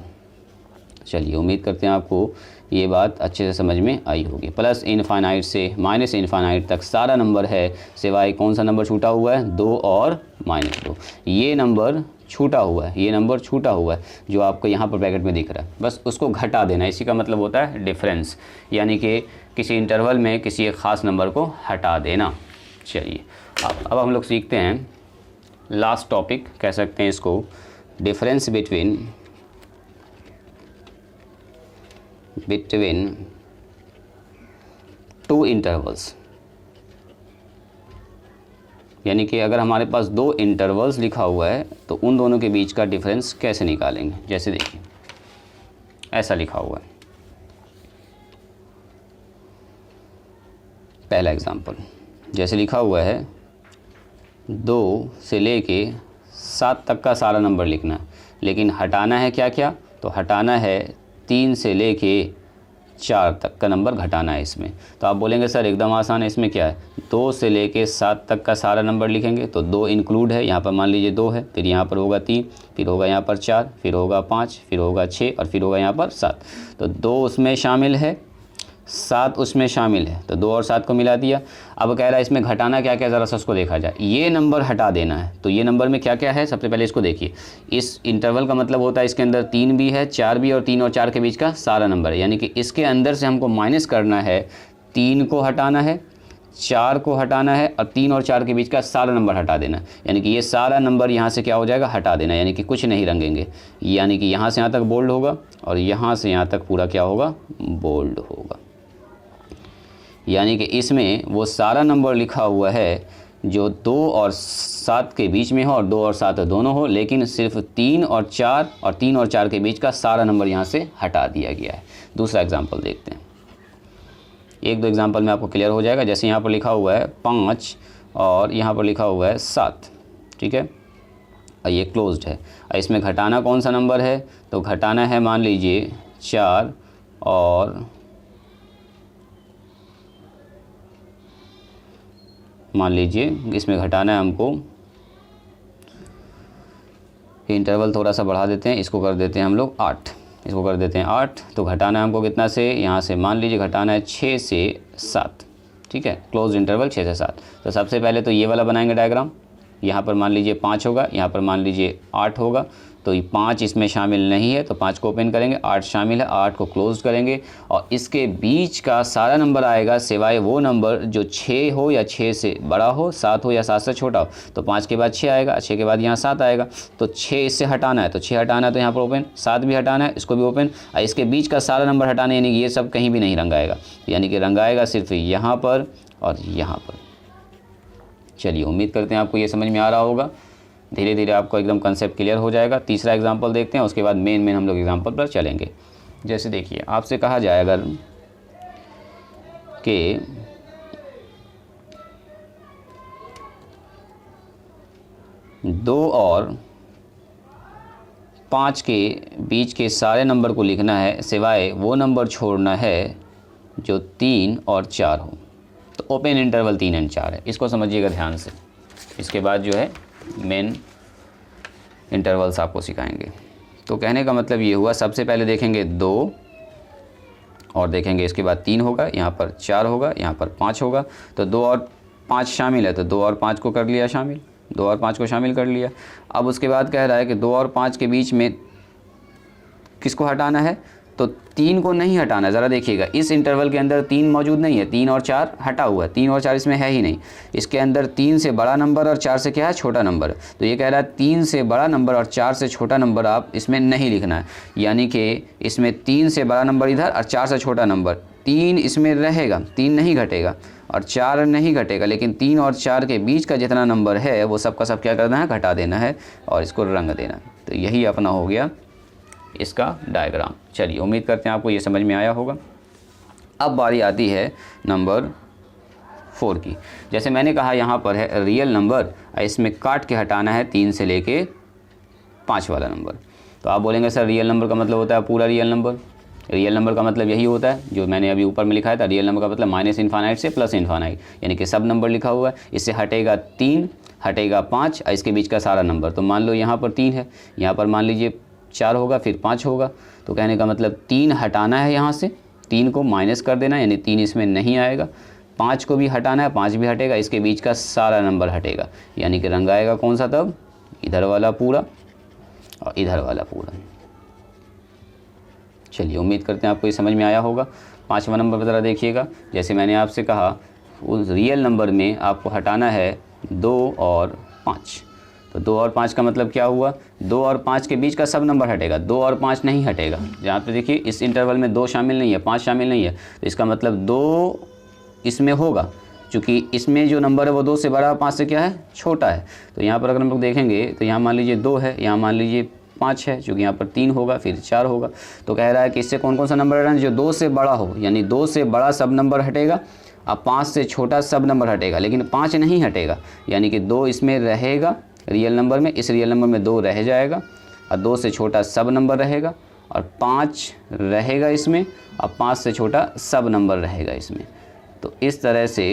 चलिए उम्मीद करते हैं आपको ये बात अच्छे से समझ में आई होगी। प्लस इनफाइनाइट से माइनस इनफाइनाइट तक सारा नंबर है, सिवाय कौन सा नंबर छूटा हुआ है, 2 और -2। ये नंबर छूटा हुआ है, ये नंबर छूटा हुआ है जो आपको यहाँ पर ब्रैकेट में दिख रहा है, बस उसको घटा देना। इसी का मतलब होता है डिफरेंस, यानी कि किसी इंटरवल में किसी एक ख़ास नंबर को हटा देना। चलिए अब हम लोग सीखते हैं लास्ट टॉपिक, कह सकते हैं इसको, डिफरेंस बिटवीन टू इंटरवल्स। यानी कि अगर हमारे पास 2 इंटरवल्स लिखा हुआ है तो उन दोनों के बीच का डिफरेंस कैसे निकालेंगे। जैसे देखिए ऐसा लिखा हुआ है, पहला एग्जांपल, जैसे लिखा हुआ है 2 से लेके 7 तक का सारा नंबर लिखना है, लेकिन हटाना है क्या क्या, तो हटाना है 3 से लेके 4 तक का नंबर घटाना है इसमें। तो आप बोलेंगे सर एकदम आसान है, इसमें क्या है, 2 से लेके 7 तक का सारा नंबर लिखेंगे तो 2 इंक्लूड है, यहाँ पर मान लीजिए 2 है, फिर यहाँ पर होगा 3, फिर होगा यहाँ पर 4, फिर होगा 5, फिर होगा 6 और फिर होगा यहाँ पर 7। तो 2 उसमें शामिल है, 7 उसमें शामिल है, तो 2 और 7 को मिला दिया। अब कह रहा है इसमें घटाना क्या क्या, ज़रा सा उसको देखा जाए। ये नंबर हटा देना है, तो ये नंबर में क्या क्या है, सबसे पहले इसको देखिए। इस इंटरवल का मतलब होता है इसके अंदर 3 भी है, 4 भी, और 3 और 4 के बीच का सारा नंबर है। यानी कि इसके अंदर से हमको माइनस करना है, 3 को हटाना है, 4 को हटाना है और 3 और 4 के बीच का सारा नंबर हटा देना। यानी कि ये सारा नंबर यहाँ से क्या हो जाएगा, हटा देना, यानी कि कुछ नहीं रंगेंगे। यानी कि यहाँ से यहाँ तक बोल्ड होगा और यहाँ से यहाँ तक पूरा क्या होगा, बोल्ड होगा। यानी कि इसमें वो सारा नंबर लिखा हुआ है जो 2 और 7 के बीच में हो और 2 और 7 दोनों हो, लेकिन सिर्फ 3 और 4 और 3 और 4 के बीच का सारा नंबर यहाँ से हटा दिया गया है। दूसरा एग्जांपल देखते हैं, 1-2 एग्जांपल में आपको क्लियर हो जाएगा। जैसे यहाँ पर लिखा हुआ है 5 और यहाँ पर लिखा हुआ है 7, ठीक है, और ये क्लोज्ड है। इसमें घटाना कौन सा नंबर है, तो घटाना है मान लीजिए 4 और मान लीजिए इसमें घटाना है हमको, इंटरवल थोड़ा सा बढ़ा देते हैं, इसको कर देते हैं हम लोग 8, इसको कर देते हैं 8। तो घटाना है हमको कितना से, यहाँ से मान लीजिए घटाना है 6 से 7, ठीक है, क्लोज इंटरवल 6 से 7। तो सबसे पहले तो ये वाला बनाएंगे डायग्राम, यहाँ पर मान लीजिए 5 होगा, यहाँ पर मान लीजिए 8 होगा। तो ये 5 इसमें शामिल नहीं है, तो 5 को ओपन करेंगे, 8 शामिल है, 8 को क्लोज करेंगे और इसके बीच का सारा नंबर आएगा सिवाय वो नंबर जो 6 हो या 6 से बड़ा हो, 7 हो या 7 से छोटा हो। तो 5 के बाद 6 आएगा, 6 के बाद यहाँ 7 आएगा, तो 6 इससे हटाना है, तो 6 हटाना है तो यहाँ पर ओपन, 7 भी हटाना है, इसको भी ओपन, और इसके बीच का सारा नंबर हटाना, यानी कि ये सब कहीं भी नहीं रंगाएगा, यानी कि रंगाएगा सिर्फ यहाँ पर और यहाँ पर। चलिए उम्मीद करते हैं आपको ये समझ में आ रहा होगा, धीरे धीरे आपको एकदम कंसेप्ट क्लियर हो जाएगा। तीसरा एग्जांपल देखते हैं, उसके बाद मेन हम लोग एग्जांपल पर चलेंगे। जैसे देखिए आपसे कहा जाए अगर कि 2 और 5 के बीच के सारे नंबर को लिखना है, सिवाय वो नंबर छोड़ना है जो 3 और 4 हो। तो ओपन इंटरवल 3 और 4 है, इसको समझिएगा ध्यान से। इसके बाद जो है मेन इंटरवल्स आपको सिखाएंगे। तो कहने का मतलब ये हुआ, सबसे पहले देखेंगे 2 और देखेंगे इसके बाद 3 होगा, यहाँ पर 4 होगा, यहाँ पर 5 होगा। तो 2 और 5 शामिल है, तो 2 और 5 को कर लिया शामिल, 2 और 5 को शामिल कर लिया। अब उसके बाद कह रहा है कि 2 और 5 के बीच में किसको हटाना है, तो 3 को नहीं हटाना, ज़रा देखिएगा इस इंटरवल के अंदर 3 मौजूद नहीं है, 3 और 4 हटा हुआ है, 3 और 4 इसमें है ही नहीं। इसके अंदर 3 से बड़ा नंबर और 4 से क्या है, छोटा नंबर। तो ये कह रहा है 3 से बड़ा नंबर और 4 से छोटा नंबर आप इसमें नहीं लिखना है, यानी कि इसमें 3 से बड़ा नंबर इधर और 4 से छोटा नंबर, 3 इसमें रहेगा, 3 नहीं घटेगा और 4 नहीं घटेगा, लेकिन 3 और 4 के बीच का जितना नंबर है वो सब का सब क्या करना है, घटा देना है और इसको रंग देना। तो यही अपना हो गया इसका डायग्राम। चलिए, उम्मीद करते हैं आपको ये समझ में आया होगा। अब बारी आती है नंबर 4 की। जैसे मैंने कहा यहाँ पर है रियल नंबर, इसमें काट के हटाना है 3 से लेके 5 वाला नंबर। तो आप बोलेंगे सर रियल नंबर का मतलब होता है पूरा रियल नंबर। रियल नंबर का मतलब यही होता है जो मैंने अभी ऊपर में लिखा था, रियल नंबर का मतलब माइनस इन्फानाइट से प्लस इन्फानाइट, यानी कि सब नंबर लिखा हुआ है। इससे हटेगा 3, हटेगा 5 और इसके बीच का सारा नंबर। तो मान लो यहाँ पर 3 है, यहाँ पर मान लीजिए 4 होगा, फिर 5 होगा। तो कहने का मतलब 3 हटाना है, यहाँ से 3 को माइनस कर देना, यानी 3 इसमें नहीं आएगा। 5 को भी हटाना है, 5 भी हटेगा, इसके बीच का सारा नंबर हटेगा, यानी कि रंग आएगा कौन सा तब, इधर वाला पूरा और इधर वाला पूरा। चलिए, उम्मीद करते हैं आपको ये समझ में आया होगा। 5वां नंबर पर ज़रा देखिएगा। जैसे मैंने आपसे कहा उस रियल नंबर में आपको हटाना है 2 और 5। तो 2 और 5 का मतलब क्या हुआ, 2 और 5 के बीच का सब नंबर हटेगा, 2 और 5 नहीं हटेगा। जहाँ पे देखिए इस इंटरवल में 2 शामिल नहीं है, 5 शामिल नहीं है, तो इसका मतलब 2 इसमें होगा, चूँकि इसमें जो नंबर है वो 2 से बड़ा, 5 से क्या है, छोटा है। तो यहाँ पर अगर हम लोग देखेंगे तो यहाँ मान लीजिए 2 है, यहाँ मान लीजिए 5 है, चूँकि यहाँ पर 3 होगा, फिर 4 होगा। तो कह रहा है कि इससे कौन कौन सा नंबर हटाना है, जो 2 से बड़ा हो, यानी 2 से बड़ा सब नंबर हटेगा और 5 से छोटा सब नंबर हटेगा, लेकिन 5 नहीं हटेगा, यानी कि 2 इसमें रहेगा रियल नंबर में, इस रियल नंबर में 2 रह जाएगा और 2 से छोटा सब नंबर रहेगा और 5 रहेगा इसमें और 5 से छोटा सब नंबर रहेगा इसमें। तो इस तरह से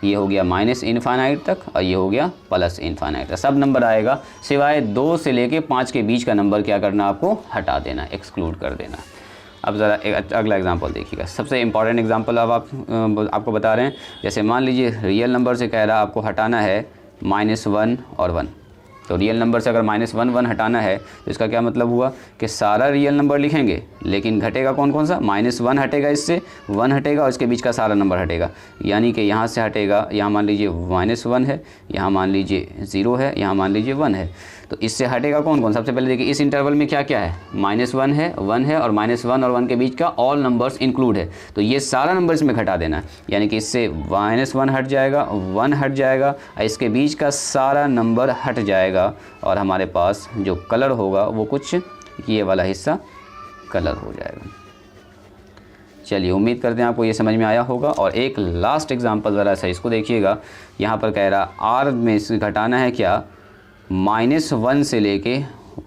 ये हो गया माइनस इनफाइनाइट तक और ये हो गया प्लस इनफाइनाइट तक, सब नंबर आएगा सिवाय 2 से लेके 5 के बीच का नंबर क्या करना, आपको हटा देना, एक्सक्लूड कर देना। अब ज़रा एक अगला एग्जांपल देखिएगा, सबसे इंपॉर्टेंट एग्जांपल अब आपको बता रहे हैं। जैसे मान लीजिए रियल नंबर से कह रहा है आपको हटाना है -1 और 1। तो रियल नंबर से अगर -1 1 हटाना है तो इसका क्या मतलब हुआ कि सारा रियल नंबर लिखेंगे, लेकिन घटेगा कौन कौन सा, -1 हटेगा, इससे 1 हटेगा और इसके बीच का सारा नंबर हटेगा, यानी कि यहाँ से हटेगा, यहाँ मान लीजिए -1 है, यहाँ मान लीजिए 0 है, यहाँ मान लीजिए 1 है। तो इससे हटेगा कौन कौन, सबसे पहले देखिए इस इंटरवल में क्या क्या है, -1 है, 1 है और -1 और 1 के बीच का ऑल नंबर्स इंक्लूड है। तो ये सारा नंबर इसमें घटा देना है, यानी कि इससे -1 हट जाएगा, 1 हट जाएगा, इसके बीच का सारा नंबर हट जाएगा और हमारे पास जो कलर होगा वो कुछ ये वाला हिस्सा कलर हो जाएगा। चलिए, उम्मीद करते हैं आपको ये समझ में आया होगा। और एक लास्ट एग्जांपल ज़रा सा इसको देखिएगा, यहाँ पर कह रहा आर में से घटाना है क्या, -1 से लेके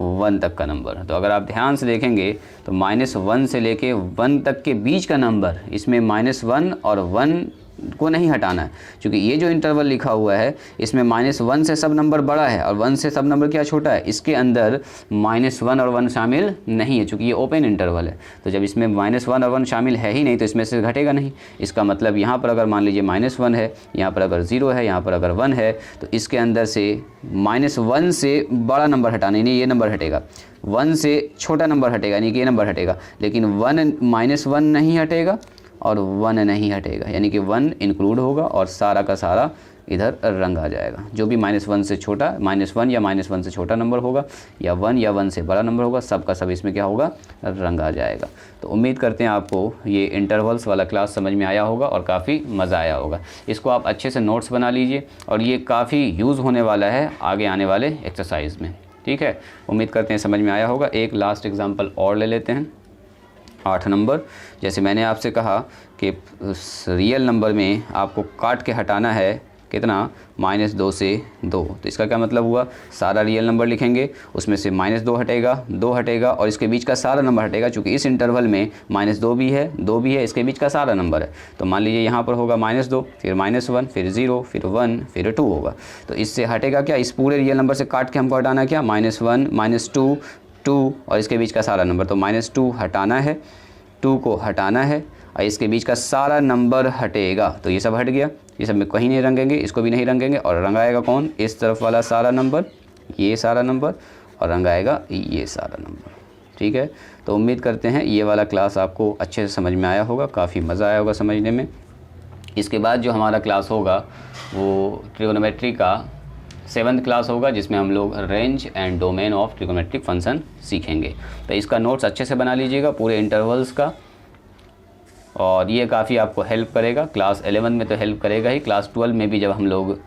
1 तक का नंबर। तो अगर आप ध्यान से देखेंगे तो -1 से लेके 1 तक के बीच का नंबर, इसमें -1 और 1 को नहीं हटाना है, क्योंकि ये जो इंटरवल लिखा हुआ है इसमें -1 से सब नंबर बड़ा है और 1 से सब नंबर क्या छोटा है, इसके अंदर -1 और 1 शामिल नहीं है, क्योंकि ये ओपन इंटरवल है। तो जब इसमें -1 और 1 शामिल है ही नहीं तो इसमें से घटेगा नहीं। इसका मतलब यहाँ पर अगर मान लीजिए -1 है, यहाँ पर अगर 0 है, यहाँ पर अगर 1 है, तो इसके अंदर से -1 से बड़ा नंबर हटाना, यानी ये नंबर हटेगा, 1 से छोटा नंबर हटेगा, यानी कि ये नंबर हटेगा, लेकिन -1 नहीं हटेगा और 1 नहीं हटेगा, यानी कि 1 इंक्लूड होगा और सारा का सारा इधर रंग आ जाएगा। जो भी -1 से छोटा, -1 या -1 से छोटा नंबर होगा या 1 से बड़ा नंबर होगा, सब का सब इसमें क्या होगा, रंग आ जाएगा। तो उम्मीद करते हैं आपको ये इंटरवल्स वाला क्लास समझ में आया होगा और काफ़ी मज़ा आया होगा। इसको आप अच्छे से नोट्स बना लीजिए और ये काफ़ी यूज़ होने वाला है आगे आने वाले एक्सरसाइज में। ठीक है, उम्मीद करते हैं समझ में आया होगा। एक लास्ट एग्जाम्पल और ले लेते हैं, 8 नंबर। जैसे मैंने आपसे कहा कि रियल नंबर में आपको काट के हटाना है कितना, -2 से 2। तो इसका क्या मतलब हुआ, सारा रियल नंबर लिखेंगे, उसमें से -2 हटेगा, 2 हटेगा और इसके बीच का सारा नंबर हटेगा, क्योंकि इस इंटरवल में -2 भी है, 2 भी है, इसके बीच का सारा नंबर है। तो मान लीजिए यहाँ पर होगा -2, फिर -1, फिर 0, फिर 1, फिर 2 होगा। तो इससे हटेगा क्या, इस पूरे रियल नंबर से काट के हमको हटाना क्या, -1, -2, 2 और इसके बीच का सारा नंबर। तो -2 हटाना है, 2 को हटाना है और इसके बीच का सारा नंबर हटेगा। तो ये सब हट गया, ये सब में कहीं नहीं रंगेंगे, इसको भी नहीं रंगेंगे और रंगाएगा कौन, इस तरफ वाला सारा नंबर, ये सारा नंबर और रंगाएगा ये सारा नंबर। ठीक है, तो उम्मीद करते हैं ये वाला क्लास आपको अच्छे से समझ में आया होगा, काफ़ी मज़ा आया होगा समझने में। इसके बाद जो हमारा क्लास होगा वो ट्रिगोनोमेट्री का 7th क्लास होगा, जिसमें हम लोग range and domain of trigonometric function सीखेंगे। तो इसका नोट्स अच्छे से बना लीजिएगा पूरे इंटरवल्स का, और ये काफ़ी आपको हेल्प करेगा। क्लास 11 में तो हेल्प करेगा ही, क्लास 12 में भी जब हम लोग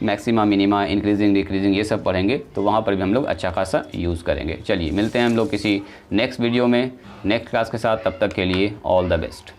मैक्सिमा, मिनिमा, इंक्रीजिंग, डिक्रीजिंग ये सब पढ़ेंगे तो वहाँ पर भी हम लोग अच्छा खासा यूज़ करेंगे। चलिए मिलते हैं हम लोग किसी नेक्स्ट वीडियो में नेक्स्ट क्लास के साथ, तब तक के लिए ऑल द बेस्ट।